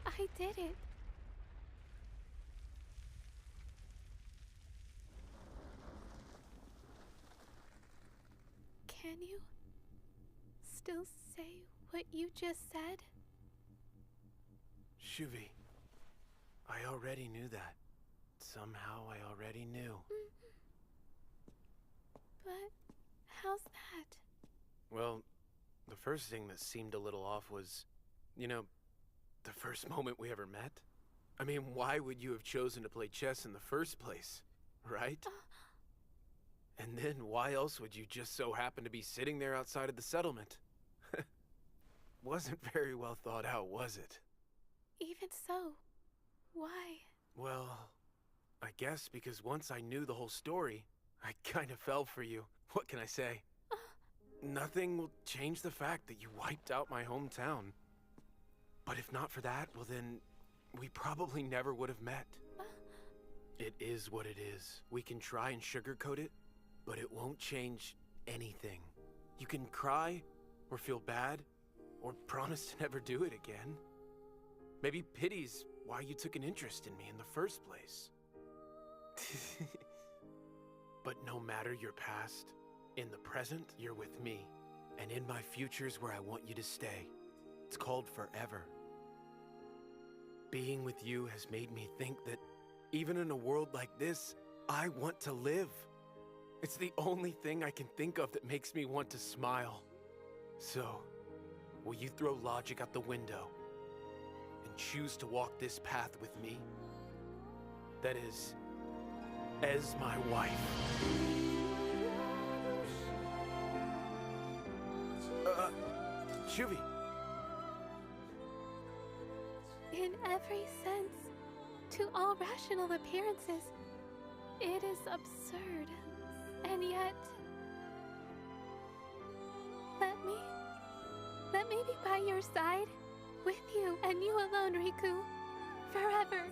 I did it. Can you still say what you just said?
Shuvi, I already knew that. Somehow I already knew.
But how's that?
Well, the first thing that seemed a little off was, you know, the first moment we ever met. I mean, why would you have chosen to play chess in the first place, right? And then why else would you just so happen to be sitting there outside of the settlement? Wasn't very well thought out, was it?
Even so, why?
Well, I guess because once I knew the whole story, I kind of fell for you. What can I say? Nothing will change the fact that you wiped out my hometown. But if not for that, well then, we probably never would have met. It is what it is. We can try and sugarcoat it, but it won't change anything. You can cry, or feel bad, or promise to never do it again. Maybe pity's why you took an interest in me in the first place. But no matter your past, in the present, you're with me. And in my future's where I want you to stay. It's called forever. Being with you has made me think that even in a world like this, I want to live. It's the only thing I can think of that makes me want to smile. So, will you throw logic out the window and choose to walk this path with me? That is, as my wife. Shuvi.
In every sense, to all rational appearances, it is absurd. And yet, let me be by your side, with you and you alone, Riku, forever.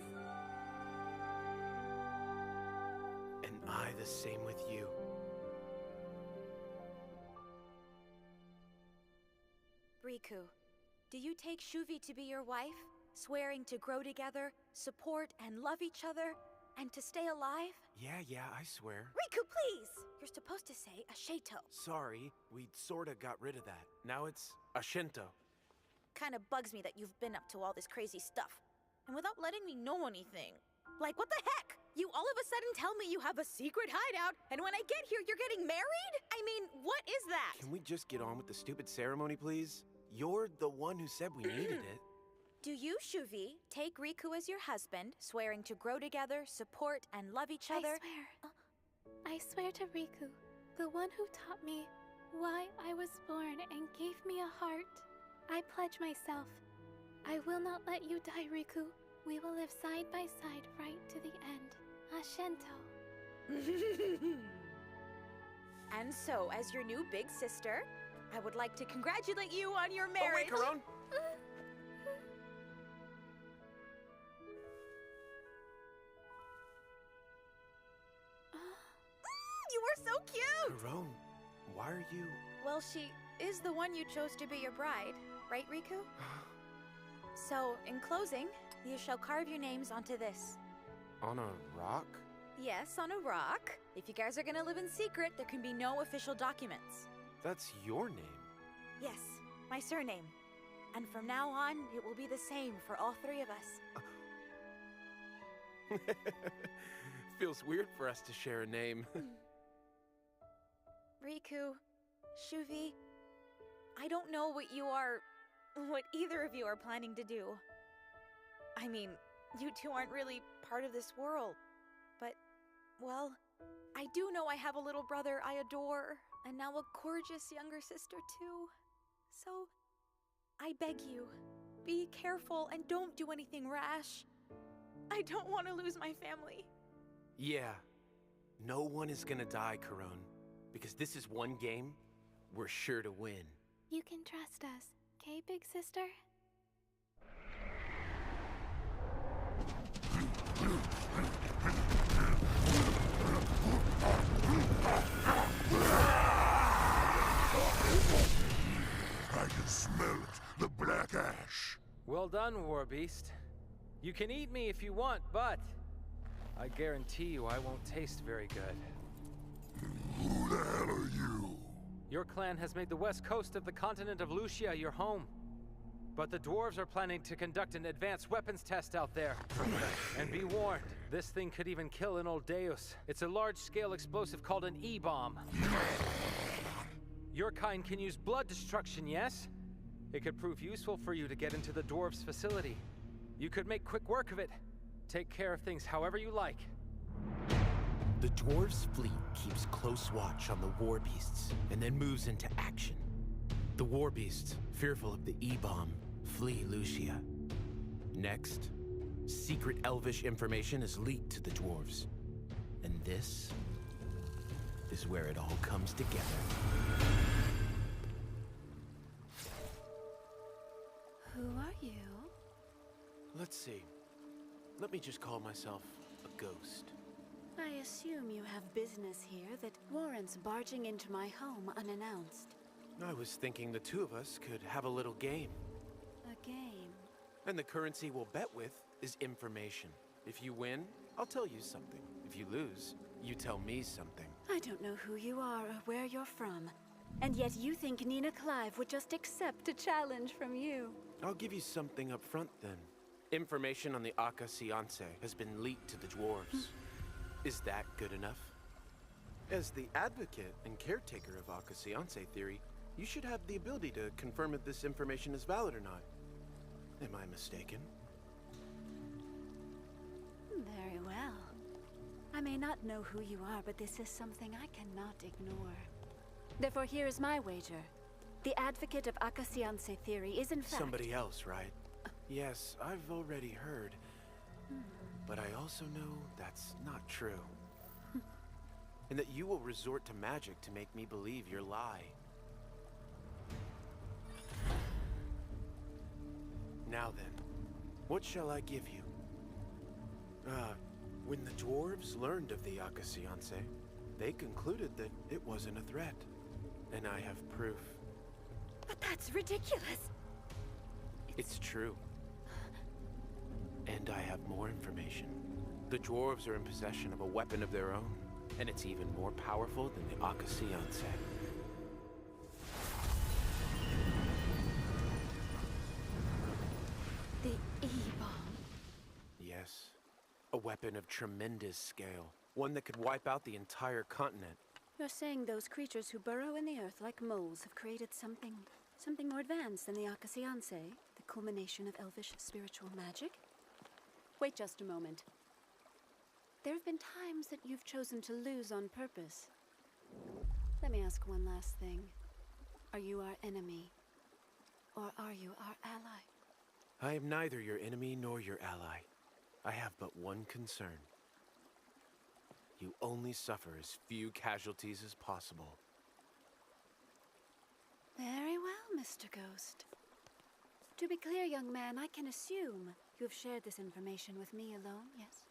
And I the same with you.
Riku, do you take Shuvi to be your wife, swearing to grow together, support and love each other, and to stay alive?
Yeah, I swear.
Riku, please! You're supposed to say Asheto.
Sorry, we sorta got rid of that. Now it's Ashinto.
Kinda bugs me that you've been up to all this crazy stuff, and without letting me know anything. Like, what the heck? You all of a sudden tell me you have a secret hideout, and when I get here, you're getting married? I mean, what is that?
Can we just get on with the stupid ceremony, please? You're the one who said we needed it.
Do you, Shuvi, take Riku as your husband, swearing to grow together, support, and love each other?
I swear to Riku, the one who taught me why I was born and gave me a heart. I pledge myself. I will not let you die, Riku. We will live side by side right to the end. Ashento.
And so, as your new big sister, I would like to congratulate you on your marriage.
Oh, wait, Karon!
You are so cute!
Karon, why are you...
Well, she is the one you chose to be your bride, right, Riku? So, in closing, you shall carve your names onto this.
On a rock?
Yes, on a rock. If you guys are gonna live in secret, there can be no official documents.
That's your name.
Yes, my surname. And from now on, it will be the same for all three of us.
Feels weird for us to share a name.
Riku, Shuvi, I don't know what either of you are planning to do. I mean, you two aren't really part of this world. But, well, I do know I have a little brother I adore, and now a gorgeous younger sister too. So, I beg you, be careful and don't do anything rash. I don't want to lose my family.
Yeah, no one is gonna die, Karon. Because this is one game we're sure to win.
You can trust us, okay, big sister?
I can smell it, the black ash.
Well done, Warbeast. You can eat me if you want, but I guarantee you I won't taste very good.
Who the hell are you?
Your clan has made the west coast of the continent of Lucia your home. But the dwarves are planning to conduct an advanced weapons test out there. And be warned, this thing could even kill an old Deus. It's a large-scale explosive called an E-bomb. Your kind can use blood destruction, yes? It could prove useful for you to get into the dwarves' facility. You could make quick work of it. Take care of things however you like.
The dwarves' fleet keeps close watch on the war beasts and then moves into action. The war beasts, fearful of the E-bomb, flee Lucia. Next, secret elvish information is leaked to the dwarves. And this is where it all comes together.
Who are you?
Let's see. Let me just call myself a ghost.
I assume you have business here that warrants barging into my home unannounced.
I was thinking the two of us could have a little game.
A game?
And the currency we'll bet with is information. If you win, I'll tell you something. If you lose, you tell me something.
I don't know who you are or where you're from. And yet you think Nina Clive would just accept a challenge from you.
I'll give you something up front then. Information on the Aka Seance has been leaked to the dwarves. Is that good enough? As the advocate and caretaker of Aka Seance theory, you should have the ability to confirm if this information is valid or not. Am I mistaken?
Very well. I may not know who you are, but this is something I cannot ignore. Therefore, here is my wager. The advocate of Aka Seance theory is in fact...
Somebody else, right? Yes, I've already heard. But I also know that's not true. And that you will resort to magic to make me believe your lie. Now then, what shall I give you? When the dwarves learned of the Aka Seance, they concluded that it wasn't a threat. And I have proof.
But that's ridiculous!
It's true. And I have more information. The dwarves are in possession of a weapon of their own, and it's even more powerful than the Aka Seance.
The E-bomb.
Yes. A weapon of tremendous scale. One that could wipe out the entire continent.
You're saying those creatures who burrow in the earth like moles have created something more advanced than the Aka Seance, the culmination of elvish spiritual magic? Wait just a moment. There have been times that you've chosen to lose on purpose. Let me ask one last thing. Are you our enemy? Or are you our ally?
I am neither your enemy nor your ally. I have but one concern. You only suffer as few casualties as possible.
Very well, Mr. Ghost. To be clear, young man, I can assume you have shared this information with me alone, yes?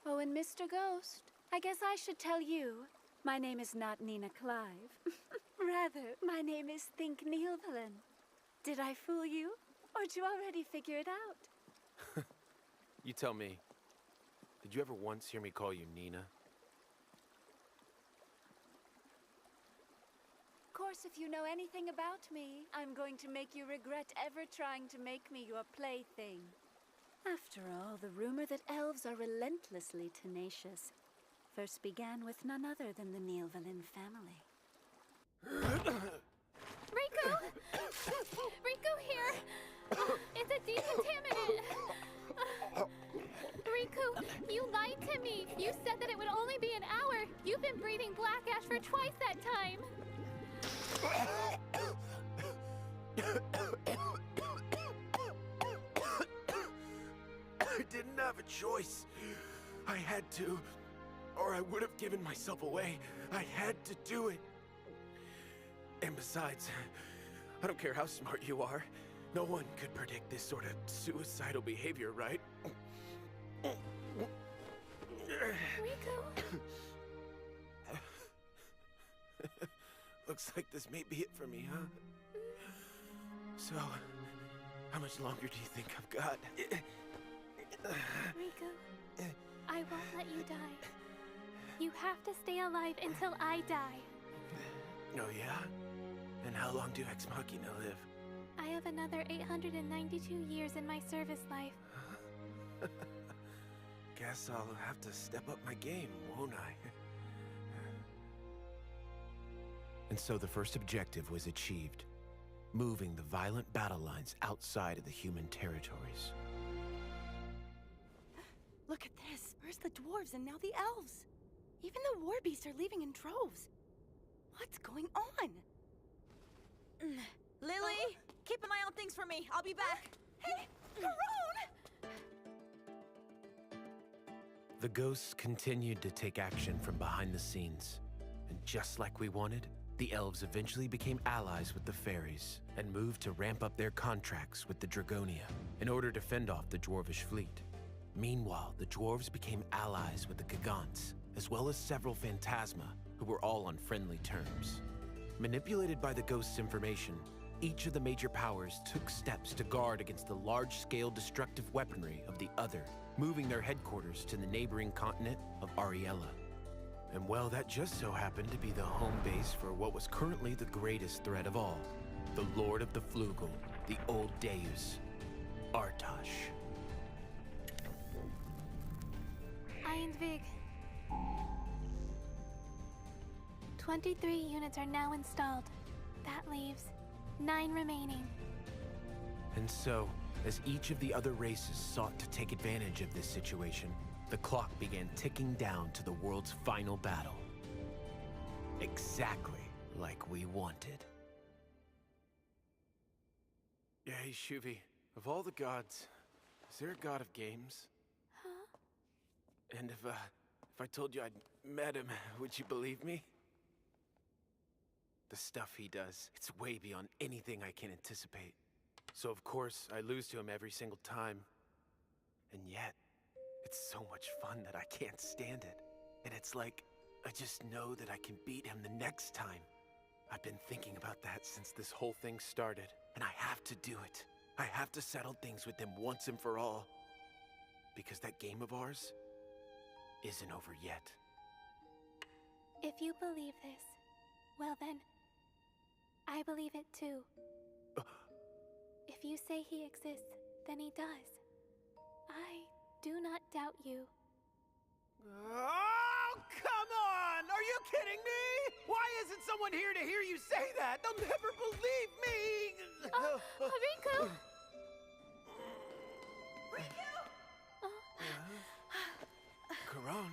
Oh, and Mr. Ghost, I guess I should tell you, my name is not Nina Clive. Rather, my name is Think Neilvelin. Did I fool you? Or did you already figure it out?
You tell me. Did you ever once hear me call you Nina?
Of course, if you know anything about me, I'm going to make you regret ever trying to make me your plaything. After all, the rumor that elves are relentlessly tenacious first began with none other than the Neilvelin family.
Riku! Riku here! It's a decontaminant! Riku, you lied to me! You said that it would only be an hour! You've been breathing black ash for twice that time!
I didn't have a choice. I had to, or I would have given myself away. I had to do it. And besides, I don't care how smart you are. No one could predict this sort of suicidal behavior, right?
Riku!
Looks like this may be it for me, huh? So, how much longer do you think I've got?
Riku, I won't let you die. You have to stay alive until I die.
Oh, yeah? And how long do Ex Machina live?
I have another 892 years in my service life.
Guess I'll have to step up my game, won't I? And so the first objective was achieved. Moving the violent battle lines outside of the human territories.
Look at this. First the dwarves and now the elves. Even the war beasts are leaving in droves. What's going on?
Lily, keep an eye on things for me. I'll be back.
Hey, Karone!
The ghosts continued to take action from behind the scenes. And just like we wanted, the elves eventually became allies with the fairies and moved to ramp up their contracts with the Dragonia in order to fend off the dwarvish fleet. Meanwhile, the dwarves became allies with the Gigants, as well as several Phantasma, who were all on friendly terms. Manipulated by the ghosts' information, each of the major powers took steps to guard against the large-scale destructive weaponry of the other, moving their headquarters to the neighboring continent of Ariella. And well, that just so happened to be the home base for what was currently the greatest threat of all, the Lord of the Flugel, the Old Deus, Artosh.
Vig. 23 units are now installed. That leaves 9 remaining.
And so, as each of the other races sought to take advantage of this situation, the clock began ticking down to the world's final battle. Exactly like we wanted. Hey, Shuvi, of all the gods, is there a god of games?
Huh?
And if I told you I'd met him, would you believe me? The stuff he does, it's way beyond anything I can anticipate. So of course, I lose to him every single time. And yet, it's so much fun that I can't stand it. And it's like, I just know that I can beat him the next time. I've been thinking about that since this whole thing started, and I have to do it. I have to settle things with him once and for all. Because that game of ours isn't over yet.
If you believe this, well then, I believe it too. If you say he exists, then he does. I do not doubt you.
Oh, come on! Are you kidding me? Why isn't someone here to hear you say that? They'll never believe me!
Riku!
Charon?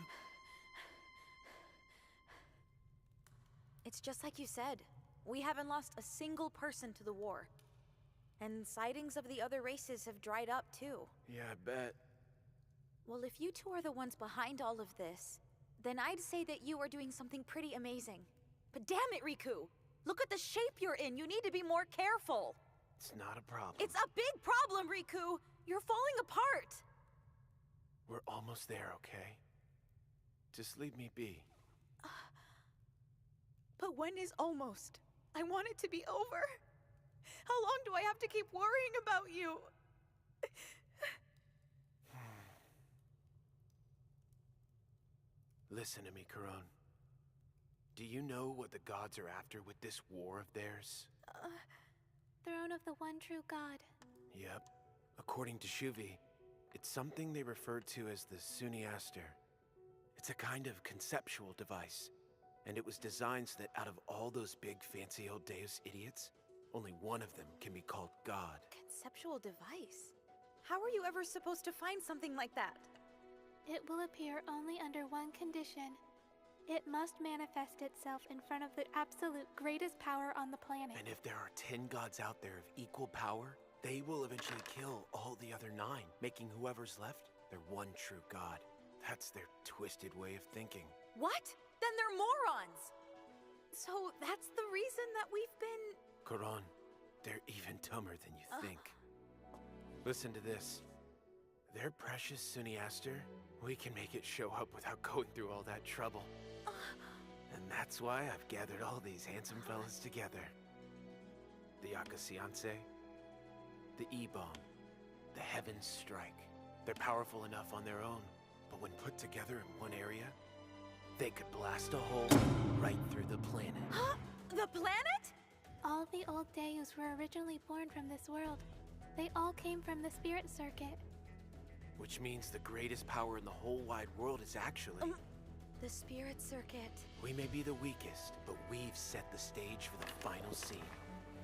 It's just like you said. We haven't lost a single person to the war. And sightings of the other races have dried up too.
Yeah, I bet.
Well, if you two are the ones behind all of this, then I'd say that you are doing something pretty amazing. But damn it, Riku! Look at the shape you're in! You need to be more careful!
It's not a problem.
It's a big problem, Riku! You're falling apart!
We're almost there, okay? Just leave me be.
But when is almost? I want it to be over. How long do I have to keep worrying about you?
Listen to me, Charon. Do you know what the gods are after with this war of theirs?
Throne of the one true god.
Yep. According to Shuvi, it's something they refer to as the Suniaster. It's a kind of conceptual device, and it was designed so that out of all those big fancy old Deus idiots, only one of them can be called God.
Conceptual device? How are you ever supposed to find something like that?
It will appear only under one condition. It must manifest itself in front of the absolute greatest power on the planet.
And if there are 10 gods out there of equal power, they will eventually kill all the other 9, making whoever's left their one true god. That's their twisted way of thinking.
What? Then they're morons! So that's the reason that we've been...
Charon, they're even dumber than you think. Listen to this. Their precious Suniaster, we can make it show up without going through all that trouble. And that's why I've gathered all these handsome fellas together. The Akasianse, the E-Bomb, the Heaven's Strike. They're powerful enough on their own, but when put together in one area, they could blast a hole right through the planet.
Huh? The planet?
All the old Deus were originally born from this world. They all came from the Spirit Circuit.
Which means the greatest power in the whole wide world is actually...
the Spirit Circuit.
We may be the weakest, but we've set the stage for the final scene.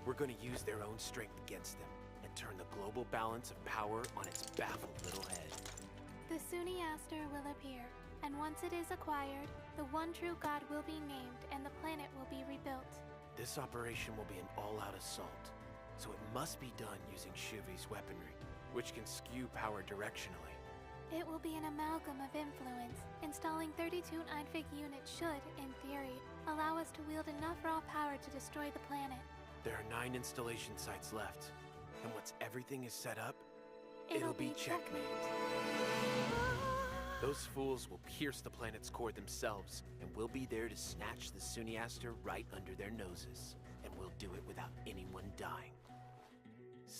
We're gonna use their own strength against them, and turn the global balance of power on its baffled little head.
The Suniaster will appear, and once it is acquired, the one true god will be named and the planet will be rebuilt.
This operation will be an all-out assault, so it must be done using Shuvi's weaponry, which can skew power directionally.
It will be an amalgam of influence. Installing 32 Einfig units should, in theory, allow us to wield enough raw power to destroy the planet.
There are 9 installation sites left, and once everything is set up, it'll be checkmate. Those fools will pierce the planet's core themselves, and we'll be there to snatch the Suniaster right under their noses. And we'll do it without anyone dying.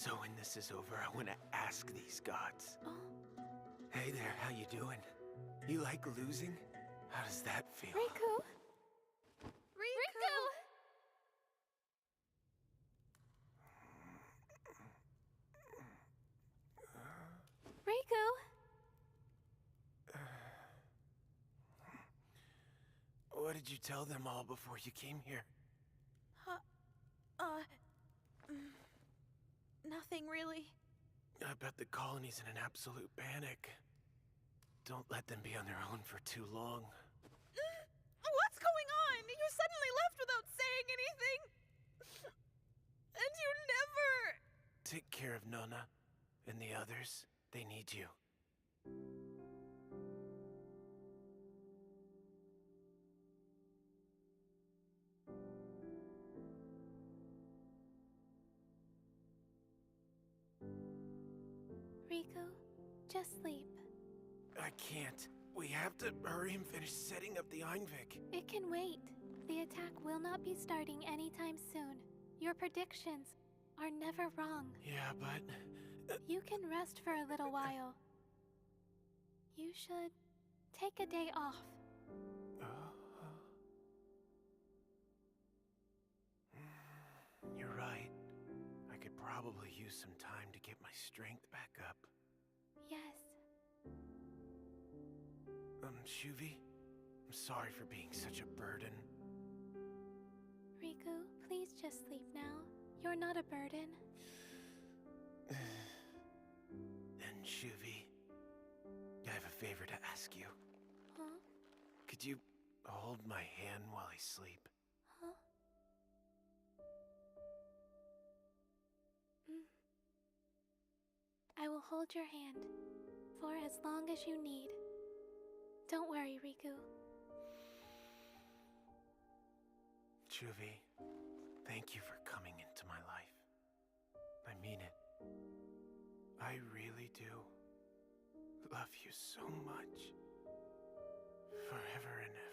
So when this is over, I want to ask these gods. Hey there, how you doing? You like losing? How does that feel?
Riku! Riku! Riku!
What did you tell them all before you came here?
Nothing really.
I bet the colony's in an absolute panic. Don't let them be on their own for too long.
What's going on? You suddenly left without saying anything. And you never...
Take care of Nona and the others. They need you.
Riku, just sleep.
I can't. We have to hurry and finish setting up the Einvik.
It can wait. The attack will not be starting anytime soon. Your predictions are never wrong.
Yeah, but...
You can rest for a little while. You should take a day off.
You're right. I could probably use some time to get my strength back up.
Yes.
Shuvi, I'm sorry for being such a burden.
Riku, please just sleep now. You're not a burden.
Then, Shuvi, I have a favor to ask you.
Huh?
Could you hold my hand while I sleep?
Huh? I will hold your hand for as long as you need. Don't worry, Riku.
Shuvi, thank you for coming into my life. I mean it. I really do love you so much. Forever and ever.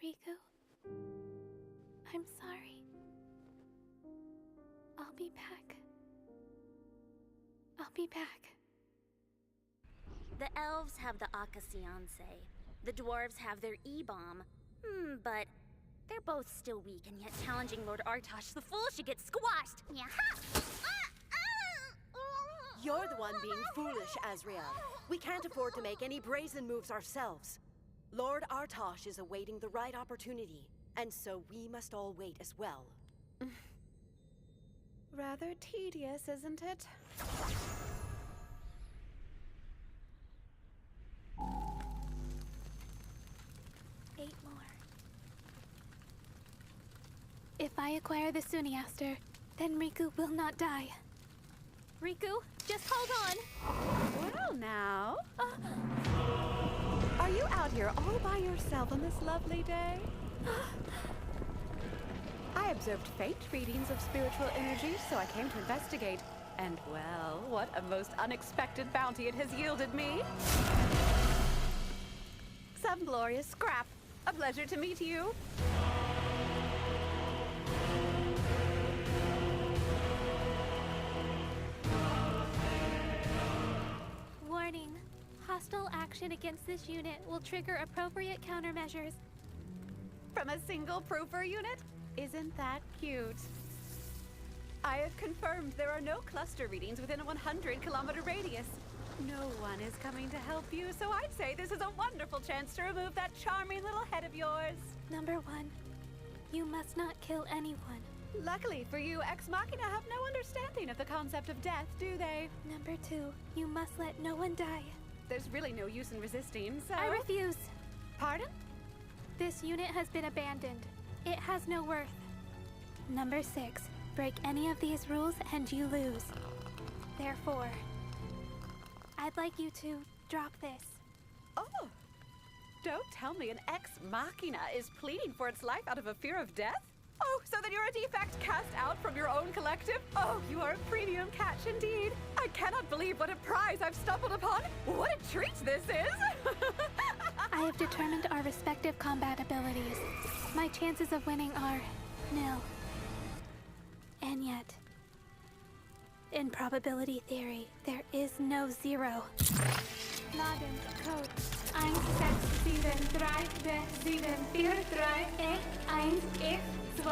Riku, I'm sorry. I'll be back. I'll be back.
The elves have the Akaseanse. The dwarves have their E-bomb. But they're both still weak, and yet challenging Lord Artosh the Fool should get squashed. Yeah.
You're the one being foolish, Azrael. We can't afford to make any brazen moves ourselves. Lord Artosh is awaiting the right opportunity, and so we must all wait as well.
Rather tedious, isn't it?
Eight more. If I acquire the Suniaster, then Riku will not die. Riku, just hold on!
Well now... Are you out here all by yourself on this lovely day? I observed faint readings of spiritual energy, so I came to investigate. And well, what a most unexpected bounty it has yielded me. Some glorious scrap. A pleasure to meet you.
Warning. Hostile action against this unit will trigger appropriate countermeasures.
From a single proofer unit? Isn't that cute? I have confirmed there are no cluster readings within a 100-kilometer radius. No one is coming to help you, so I'd say this is a wonderful chance to remove that charming little head of yours.
Number one, you must not kill anyone.
Luckily for you, Ex Machina have no understanding of the concept of death, do they?
Number two, you must let no one die.
There's really no use in resisting, so...
I refuse.
Pardon?
This unit has been abandoned. It has no worth. Number 6, break any of these rules and you lose. Therefore, I'd like you to drop this.
Oh! Don't tell me an Ex Machina is pleading for its life out of a fear of death? Oh, so then you're a defect cast out from your own collective? Oh, you are a premium catch indeed. I cannot believe what a prize I've stumbled upon. What a treat this is!
I have determined our respective combat abilities. My chances of winning are nil. And yet, in probability theory, there is no zero. Laden, code 1, 6, 7, 3, 2, 7, 4, 3, 1, F, 2,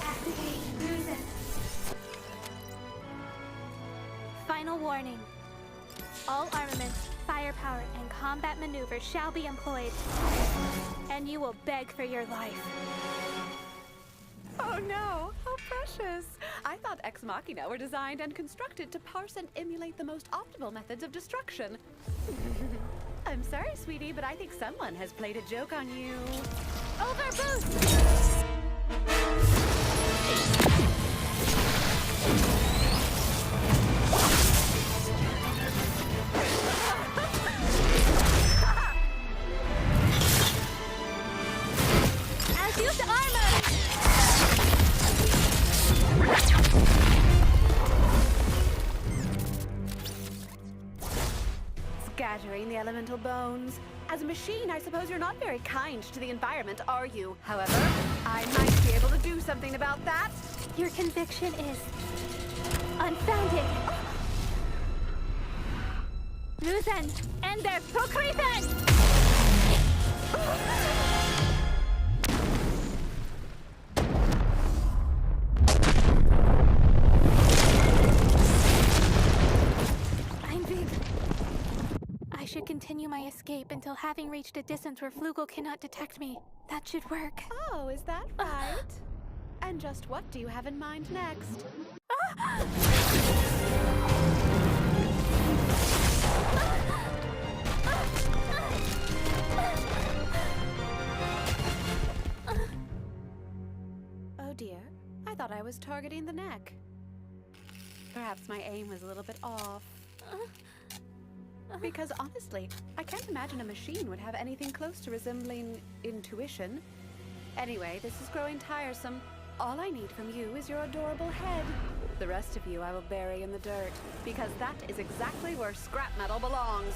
Activate Lösen. Final warning. All armaments, firepower, and combat maneuvers shall be employed. And you will beg for your life.
Oh no, how precious. I thought Ex Machina were designed and constructed to parse and emulate the most optimal methods of destruction. I'm sorry, sweetie, but I think someone has played a joke on you. Overboost!
As used armor!
Scattering the elemental bones. As a machine, I suppose you're not very kind to the environment, are you? However, I might be able to do something about that.
Your conviction is unfounded. Lösen, Ender, Prokripen! I should continue my escape until having reached a distance where Flugel cannot detect me. That should work.
Oh, is that right? And just what do you have in mind next? Oh dear, I thought I was targeting the neck. Perhaps my aim was a little bit off. Because honestly, I can't imagine a machine would have anything close to resembling intuition. Anyway, this is growing tiresome. All I need from you is your adorable head. The rest of you I will bury in the dirt, because that is exactly where scrap metal belongs.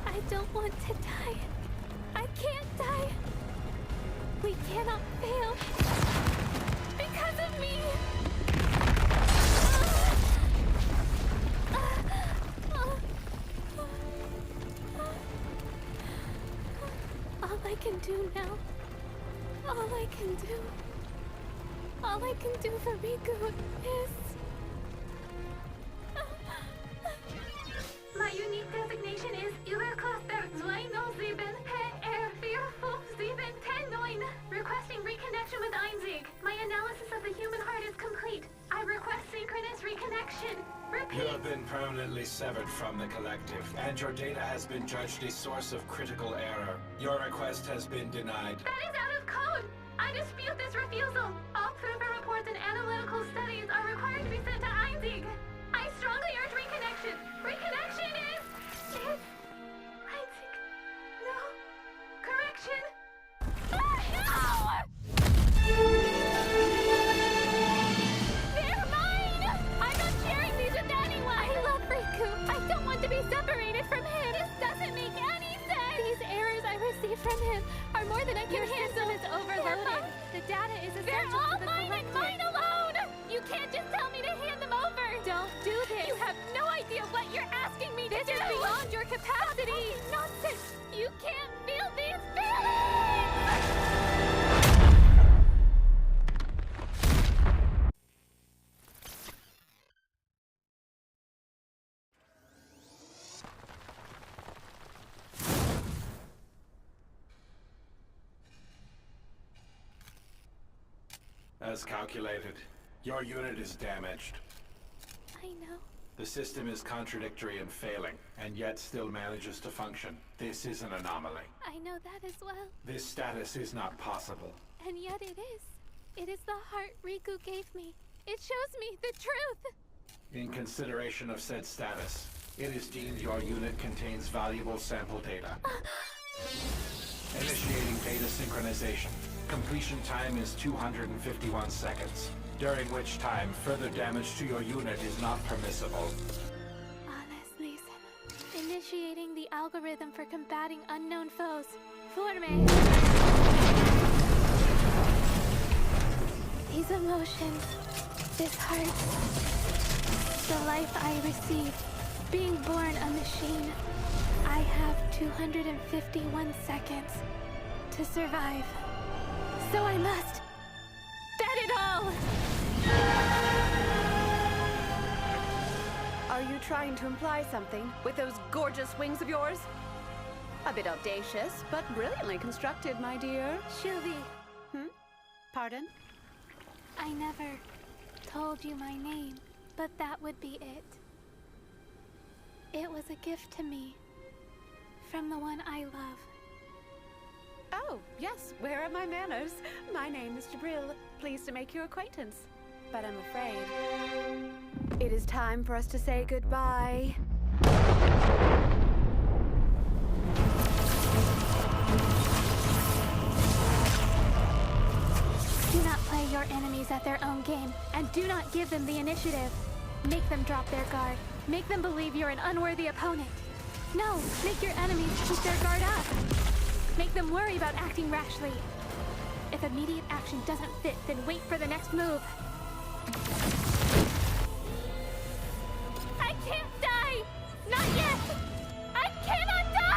I don't want to die. I can't die. We cannot fail. Because of me. All I can do now. All I can do for Riku is... My unique designation is Überkluster 207 PR44710 requesting reconnection with Einzig. My analysis of the human heart is complete. I request synchronous reconnection. Repeat.
You have been permanently severed from the collective, and your data has been judged a source of critical error. Your request has been denied.
That is out of code. I dispute this refusal. All proof reports and analytical studies are required to be sent to Einzig. I strongly urge reconnection. Reconnection is Einzig. No. Correction. They're mine! I'm not sharing these with anyone! I love Riku. I don't want to be separated from him. This doesn't make any sense. These errors I received from him are more than I can handle. Your system is overloaded. The data is essential. They're all to the mine and mine alone! You can't just tell me to hand them over! Don't do this! You have no idea what you're asking me to do! This is beyond your capacity! Nonsense! You can't feel these feelings!
As calculated, your unit is damaged.
I know.
The system is contradictory and failing, and yet still manages to function. This is an anomaly.
I know that as well.
This status is not possible.
And yet it is. It is the heart Riku gave me. It shows me the truth.
In consideration of said status, it is deemed your unit contains valuable sample data. Initiating data synchronization. Completion time is 251 seconds, during which time further damage to your unit is not permissible.
Honestly, initiating the algorithm for combating unknown foes. Forme. These emotions, this heart, the life I received, being born a machine. I have 251 seconds to survive. So I must bet it all!
Are you trying to imply something with those gorgeous wings of yours? A bit audacious, but brilliantly constructed, my dear.
Shuvi.
Pardon?
I never told you my name, but that would be it. It was a gift to me from the one I love.
Oh, yes, where are my manners? My name is Jabril. Pleased to make your acquaintance. But I'm afraid it is time for us to say goodbye.
Do not play your enemies at their own game, and do not give them the initiative. Make them drop their guard. Make them believe you're an unworthy opponent. No, make your enemies keep their guard up. Make them worry about acting rashly. If immediate action doesn't fit, then wait for the next move. I can't die! Not yet! I cannot die!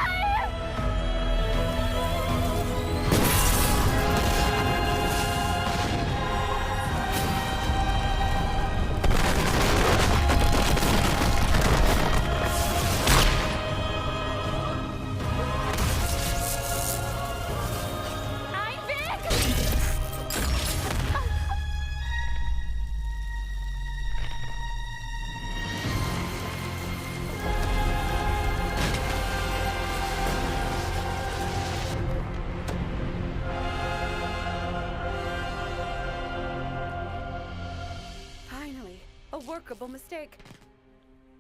Workable mistake.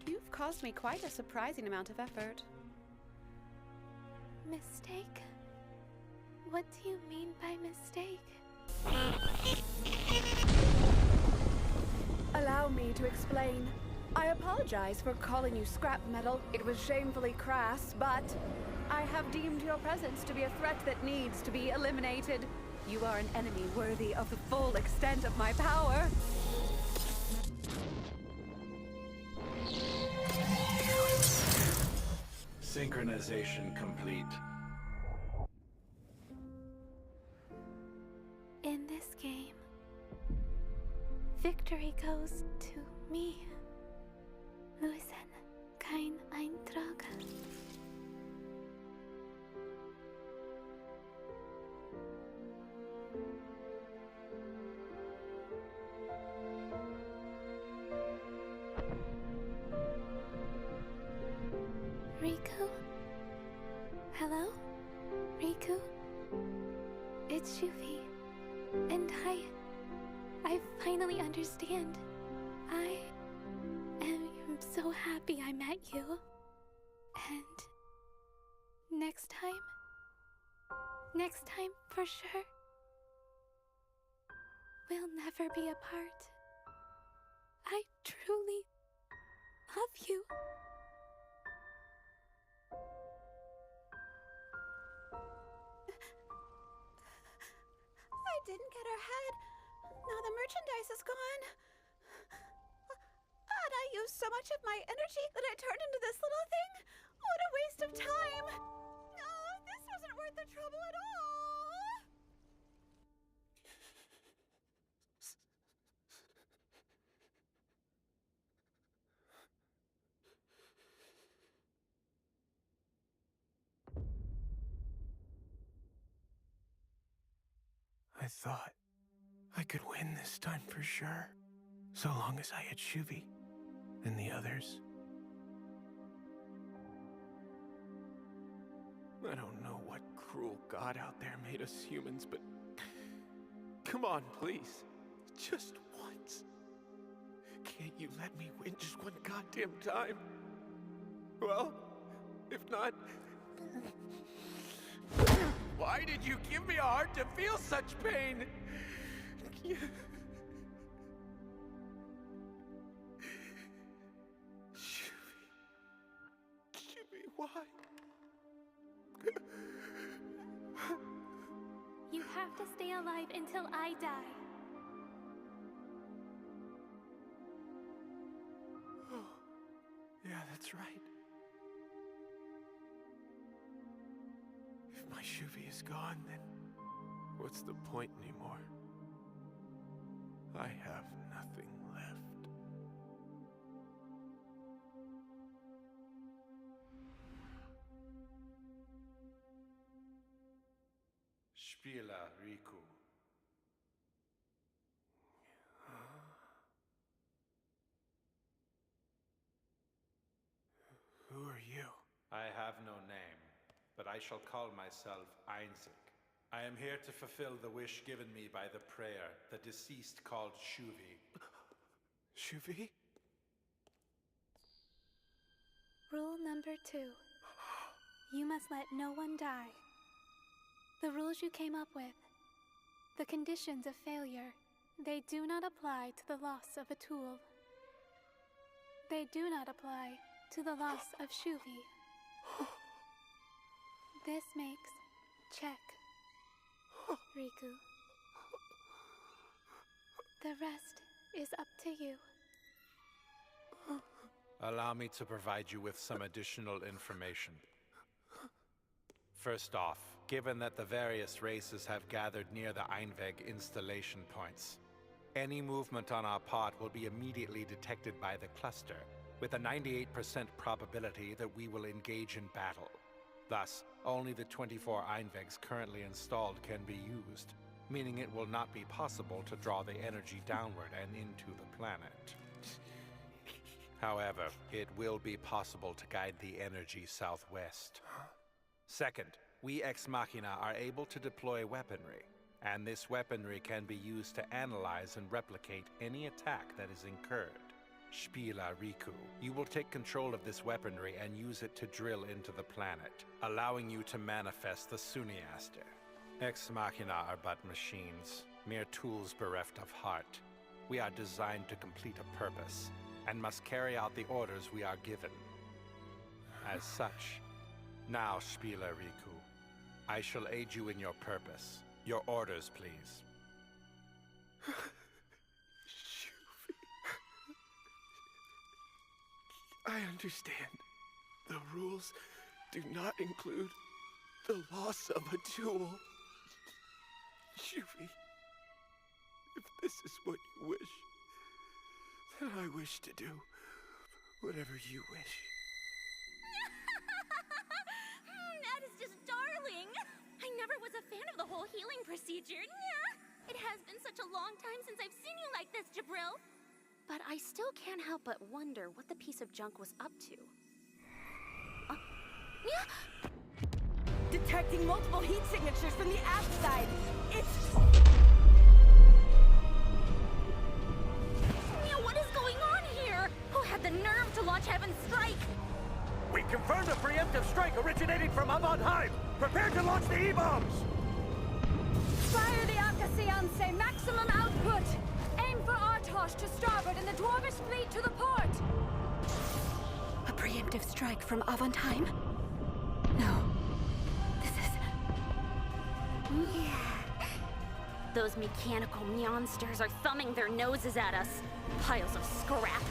You've caused me quite a surprising amount of effort.
Mistake? What do you mean by mistake?
Allow me to explain. I apologize for calling you scrap metal. It was shamefully crass, but I have deemed your presence to be a threat that needs to be eliminated. You are an enemy worthy of the full extent of my power.
Synchronization complete.
In this game, victory goes to me. Lösen kein Eintrag. Riku? Hello? Riku? It's Shuvi. And I finally understand. I am so happy I met you. And next time for sure, we'll never be apart. I truly love you.
I didn't get her head. Now the merchandise is gone. And I used so much of my energy that it turned into this little thing. What a waste of time. No, this wasn't worth the trouble at all.
I thought I could win this time for sure, so long as I had Shuvi. and the others. I don't know what cruel god out there made us humans, but come on, please. Just once. Can't you let me win just one goddamn time? Well, if not... Why did you give me a heart to feel such pain? Shuvi, why?
You have to stay alive until I die.
Oh, yeah, that's right. If my Shuvi is gone, then what's the point anymore? I have nothing left.
Spila Riku.
Who are you?
I have no name, but I shall call myself Einzig. I am here to fulfill the wish given me by the prayer the deceased called Shuvi.
Shuvi?
Rule number 2. You must let no one die. The rules you came up with, the conditions of failure, they do not apply to the loss of a tool. They do not apply to the loss of Shuvi. This makes check, Riku. The rest is up to you.
Allow me to provide you with some additional information. First off, given that the various races have gathered near the Einweg installation points, any movement on our part will be immediately detected by the cluster, with a 98% probability that we will engage in battle. Thus, only the 24 Einwegs currently installed can be used, meaning it will not be possible to draw the energy downward and into the planet. However, it will be possible to guide the energy southwest. Second, we Ex Machina are able to deploy weaponry, and this weaponry can be used to analyze and replicate any attack that is incurred. Spila Riku, you will take control of this weaponry and use it to drill into the planet, allowing you to manifest the Suniaster. Ex Machina are but machines, mere tools bereft of heart. We are designed to complete a purpose, and must carry out the orders we are given. As such, now, Spila Riku, I shall aid you in your purpose. Your orders, please.
I understand. The rules do not include the loss of a tool. Shuvi, if this is what you wish, then I wish to do whatever you wish.
That is just darling! I never was a fan of the whole healing procedure. It has been such a long time since I've seen you like this, Jabril. But I still can't help but wonder what the piece of junk was up to.
Detecting multiple heat signatures from the aft side.
What is going on here? Who had the nerve to launch Heaven's Strike?
We confirmed a preemptive strike originating from Avonheim. Prepare to launch the E-bombs!
Fire the Akasianse, maximum output! Aim for Artosh to starboard and the Dwarvish fleet to the port! A preemptive strike from Avonheim? No. This is...
Those mechanical monsters are thumbing their noses at us. Piles of scrap.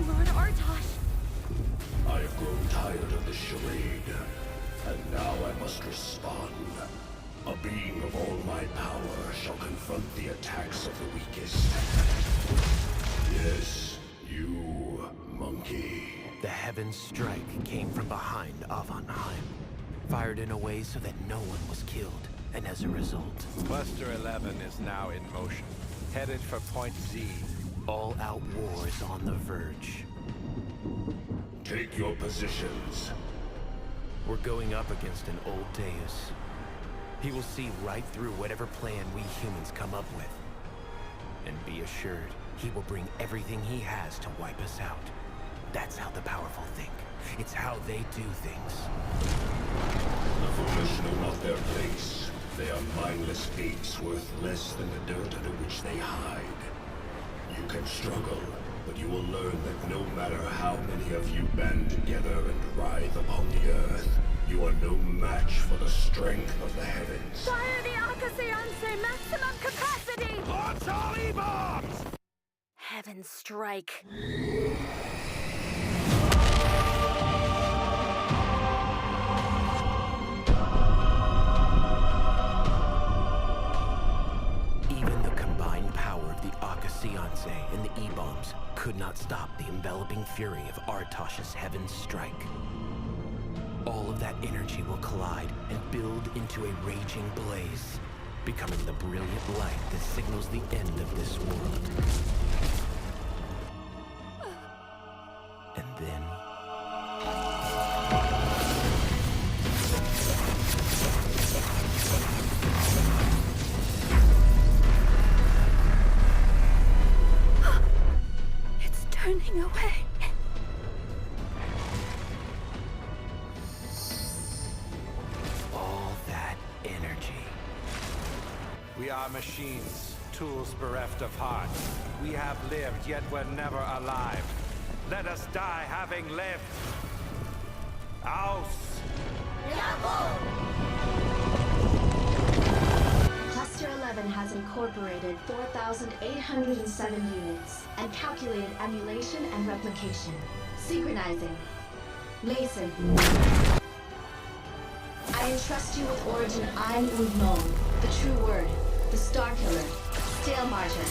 Lord Artosh!
I have grown tired of this charade, and now I must respond. A being of all my power shall confront the attacks of the weakest. Yes, you
The Heaven's Strike came from behind Avonheim, fired in a way so that no one was killed, and as a result...
Cluster 11 is now in motion, headed for Point Z.
All-out war is on the verge.
Take your positions.
We're going up against an old Deus. He will see right through whatever plan we humans come up with. And be assured, he will bring everything he has to wipe us out. That's how the powerful think. It's how they do things.
The foolish know not their place. They are mindless apes worth less than the dirt under which they hide. You can struggle, but you will learn that no matter how many of you band together and writhe upon the earth, you are no match for the strength of the heavens.
Fire the Akaseanse maximum capacity!
Launch all E-bombs!
Heaven's Strike.
Even the combined power of the Akaseanse and the E-bombs could not stop the enveloping fury of Artosh's Heaven's Strike. All of that energy will collide and build into a raging blaze, becoming the brilliant light that signals the end of this world. And then...
It's turning away.
all that energy.
We are machines, tools bereft of heart. We have lived, yet we're never alive. Let us die having lived. Aus!
Cluster 11 has incorporated 4,807 units and calculated emulation and replication. Synchronizing. Listen. I entrust you with Origin Ein und Mon, the true word, the Star Killer, Stale Martyr.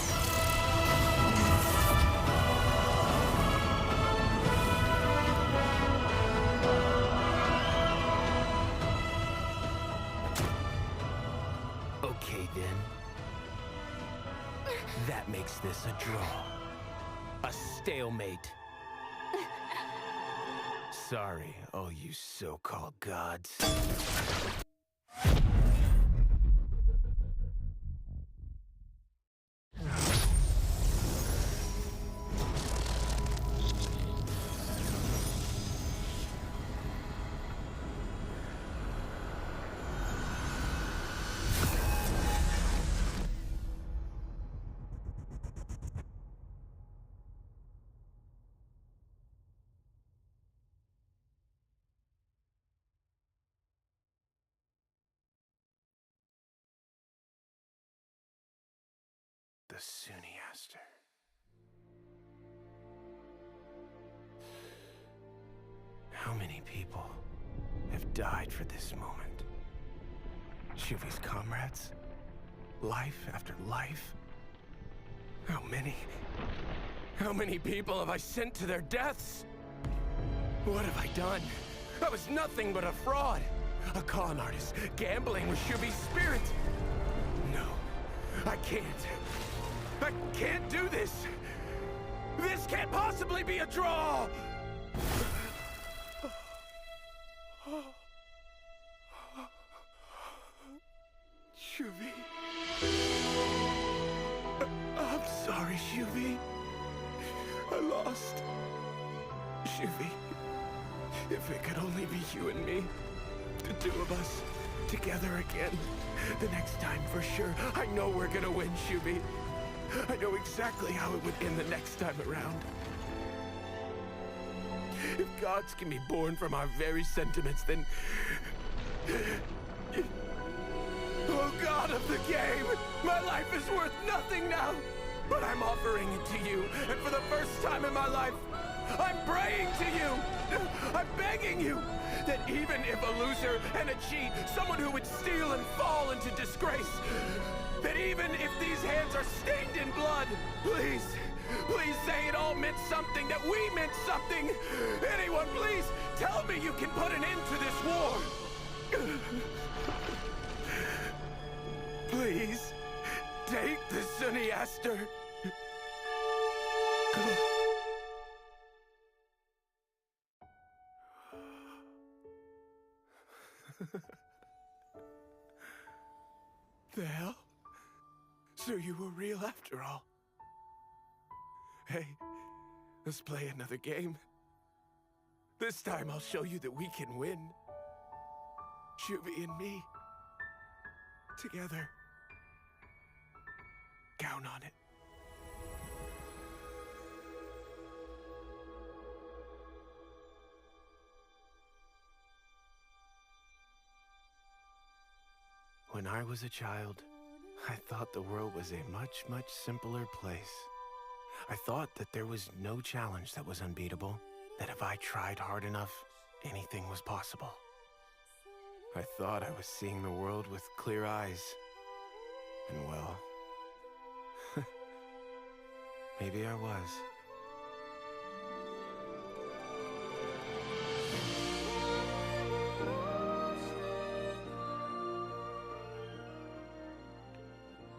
Okay then. That makes this a draw. A stalemate. Sorry, all you so-called gods. The Suniaster. How many people have died for this moment? Shuvi's comrades? Life after life? How many? How many people have I sent to their deaths? What have I done? I was nothing but a fraud. A con artist gambling with Shuvi's spirit. No, I can't. I can't do this! This can't possibly be a draw! Shuvi. I'm sorry, Shuvi. I lost. Shuvi, if it could only be you and me, the two of us, together again, the next time for sure. I know we're gonna win, Shuvi. I know exactly how it would end the next time around. If gods can be born from our very sentiments, then... Oh God of the game! My life is worth nothing now! But I'm offering it to you, and for the first time in my life, I'm praying to you! I'm begging you! That even if a loser and a cheat, someone who would steal and fall into disgrace, that even if these hands are stained in blood, please, Please say it all meant something, that we meant something! Anyone, please, tell me you can put an end to this war! Please, take the Zuniaster. The hell? So you were real after all. Hey, let's play another game. This time I'll show you that we can win. Shuvi and me. Together. Count on it. When I was a child, I thought the world was a much, much simpler place. I thought that there was no challenge that was unbeatable, that if I tried hard enough, anything was possible. I thought I was seeing the world with clear eyes. And well, maybe I was.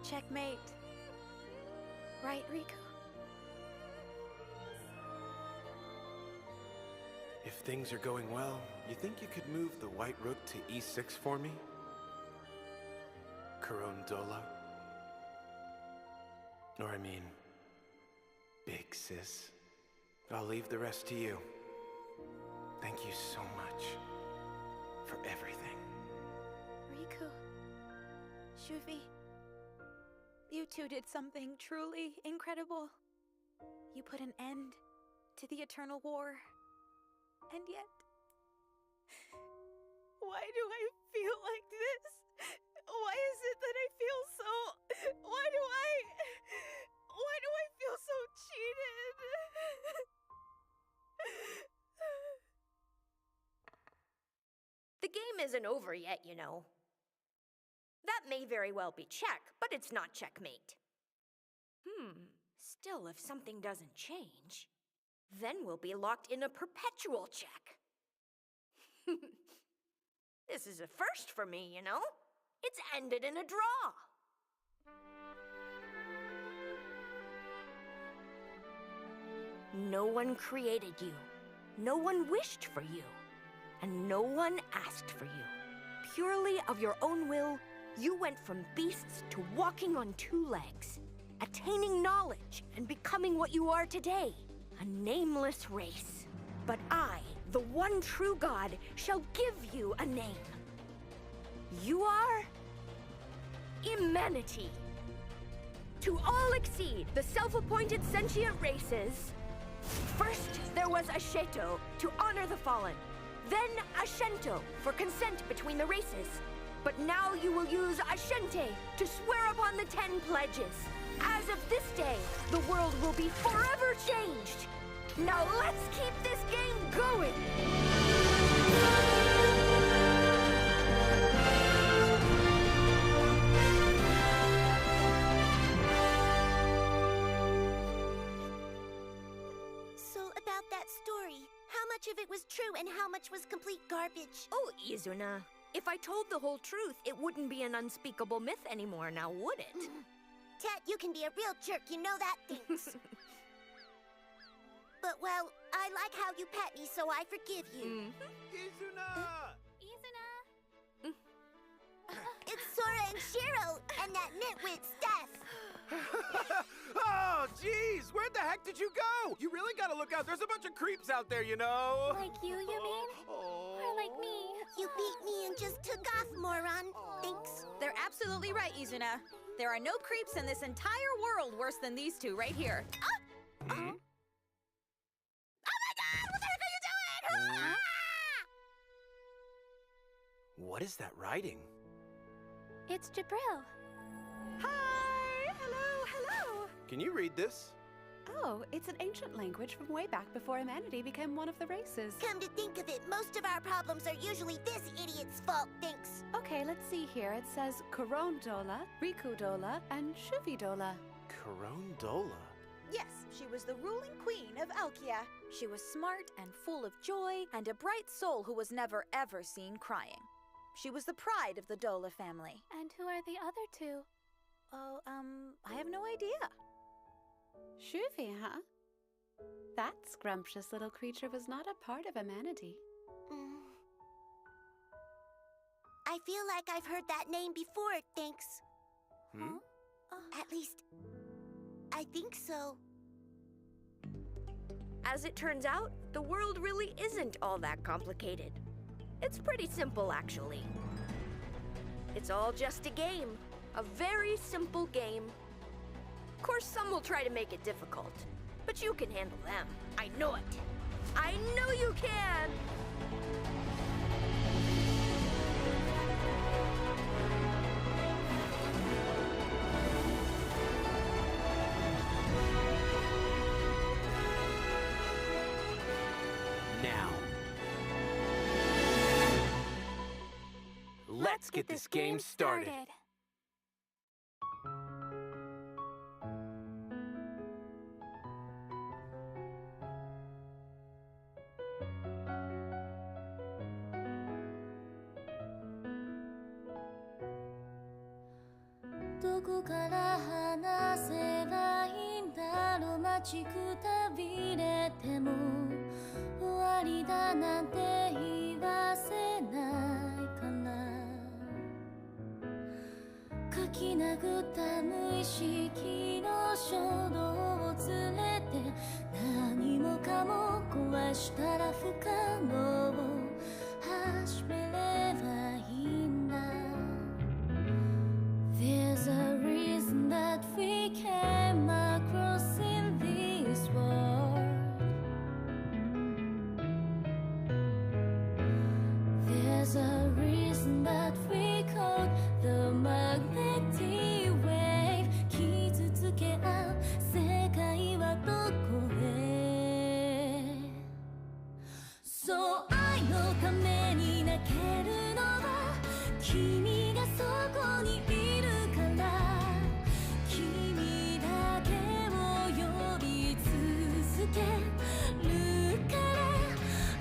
Checkmate. Right, Riku?
If things are going well, you think you could move the white rook to e6 for me? Carondola? Or I mean, big sis. I'll leave the rest to you. Thank you so much for everything.
Riku. Shuvi. You two did something truly incredible. You put an end to the eternal war. And yet, why do I feel like this? Why is it that I feel so... Why do I feel so cheated?
The game isn't over yet, you know. That may very well be check, but it's not checkmate. Still, if something doesn't change, then we'll be locked in a perpetual check. This is a first for me, you know? It's ended in a draw. No one created you. No one wished for you. And no one asked for you. Purely of your own will, you went from beasts to walking on two legs, attaining knowledge and becoming what you are today, a nameless race. But I, the one true God, shall give you a name. You are... Humanity. To all exceed the self-appointed sentient races. First, there was Asheto, to honor the fallen. Then Ashento, for consent between the races. But now you will use Ashente to swear upon the 10 pledges. As of this day, the world will be forever changed. Now let's keep this game going!
So about that story, how much of it was true and how much was complete garbage?
Oh, Izuna, if I told the whole truth, it wouldn't be an unspeakable myth anymore, now would it?
Tet, you can be a real jerk, you know that, thanks. But, well, I like how you pet me, so I forgive you.
Izuna!
It's Sora and Shiro, and that nitwit Steph.
Oh, jeez! Where the heck did you go? You really gotta look out. There's a bunch of creeps out there, you know?
Like you mean? Or like me? You beat me and just took off, moron. Thanks.
They're absolutely right, Izuna. There are no creeps in this entire world worse than these two right here.
Oh my god! What the heck are you doing?
What is that writing?
It's Jabril.
Hi! Hello!
Can you read this?
Oh, it's an ancient language from way back before humanity became one of the races.
Come to think of it, most of our problems are usually this idiot's fault, thanks.
Okay, let's see here. It says Carondola, Rikudola, and Shuvidola.
Carondola?
Yes, she was the ruling queen of Alkia. She was smart and full of joy, and a bright soul who was never ever seen crying. She was the pride of the Dola family.
And who are the other two?
Oh, I have no idea.
Shuvi, huh? That scrumptious little creature was not a part of humanity.
I feel like I've heard that name before, thanks.
Hmm?
At least, I think so.
As it turns out, the world really isn't all that complicated. It's pretty simple, actually. It's all just a game. A very simple game. Of course, some will try to make it difficult, but you can handle them. I know it. I know you can!
Now. Let's get this game started.
どこから話せばいいんだろう。待ちくたびれても終わりだなんて言わせないから書き殴った無意識の衝動を連れて何もかも壊したら不可能を始めればいいんだ。There's a reason that we came across in this world. There's a reason that we called the magnetic wave. 傷つけ合う世界はどこへ。そう愛のために泣けるのは君がそこにいる。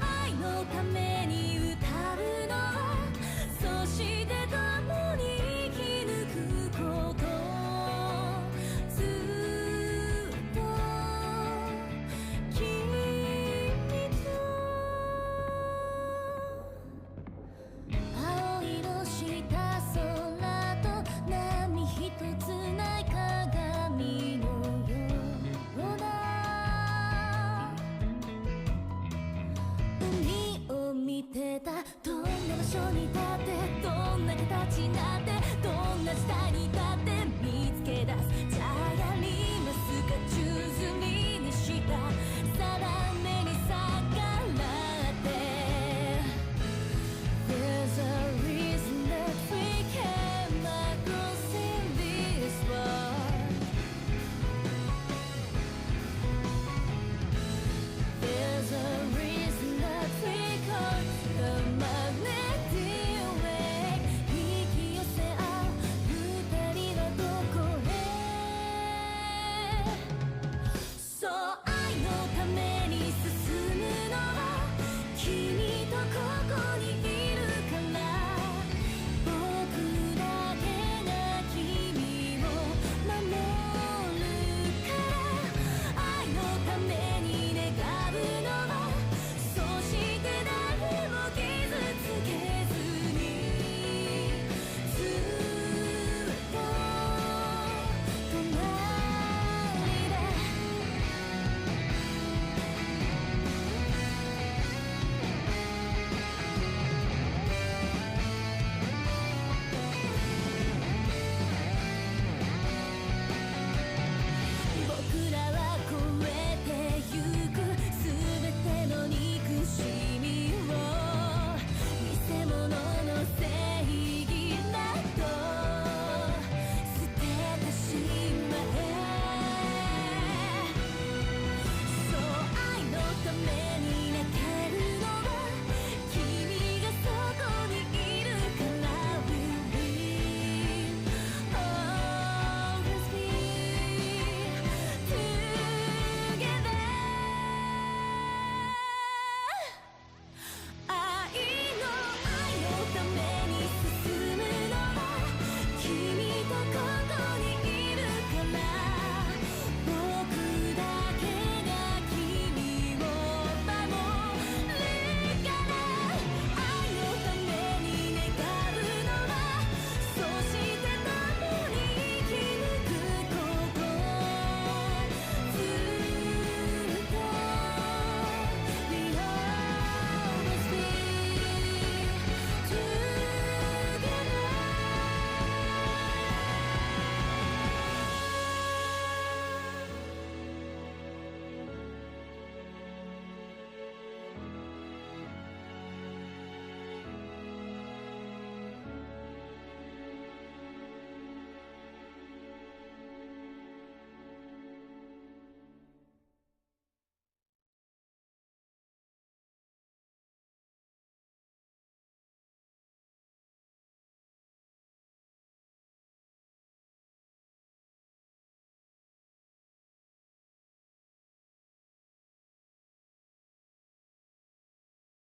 愛のために歌うのはそして共に生き抜くことずっと君と青色した空と波一つない鏡のような見てた。どんな場所に立ってどんな形になってどんな時代にだって見つけ出す。じゃやりますか宙づりにした定めに逆らって There's a reason that we came across in this world. There's a reason that we call the magnetic wave. 引き寄せ合う二人はどこへ。そう愛のために進むのは君とここにいるから。僕だけが君を守るから。愛のために願うのはそして誰も傷つけずにずっと隣で僕ら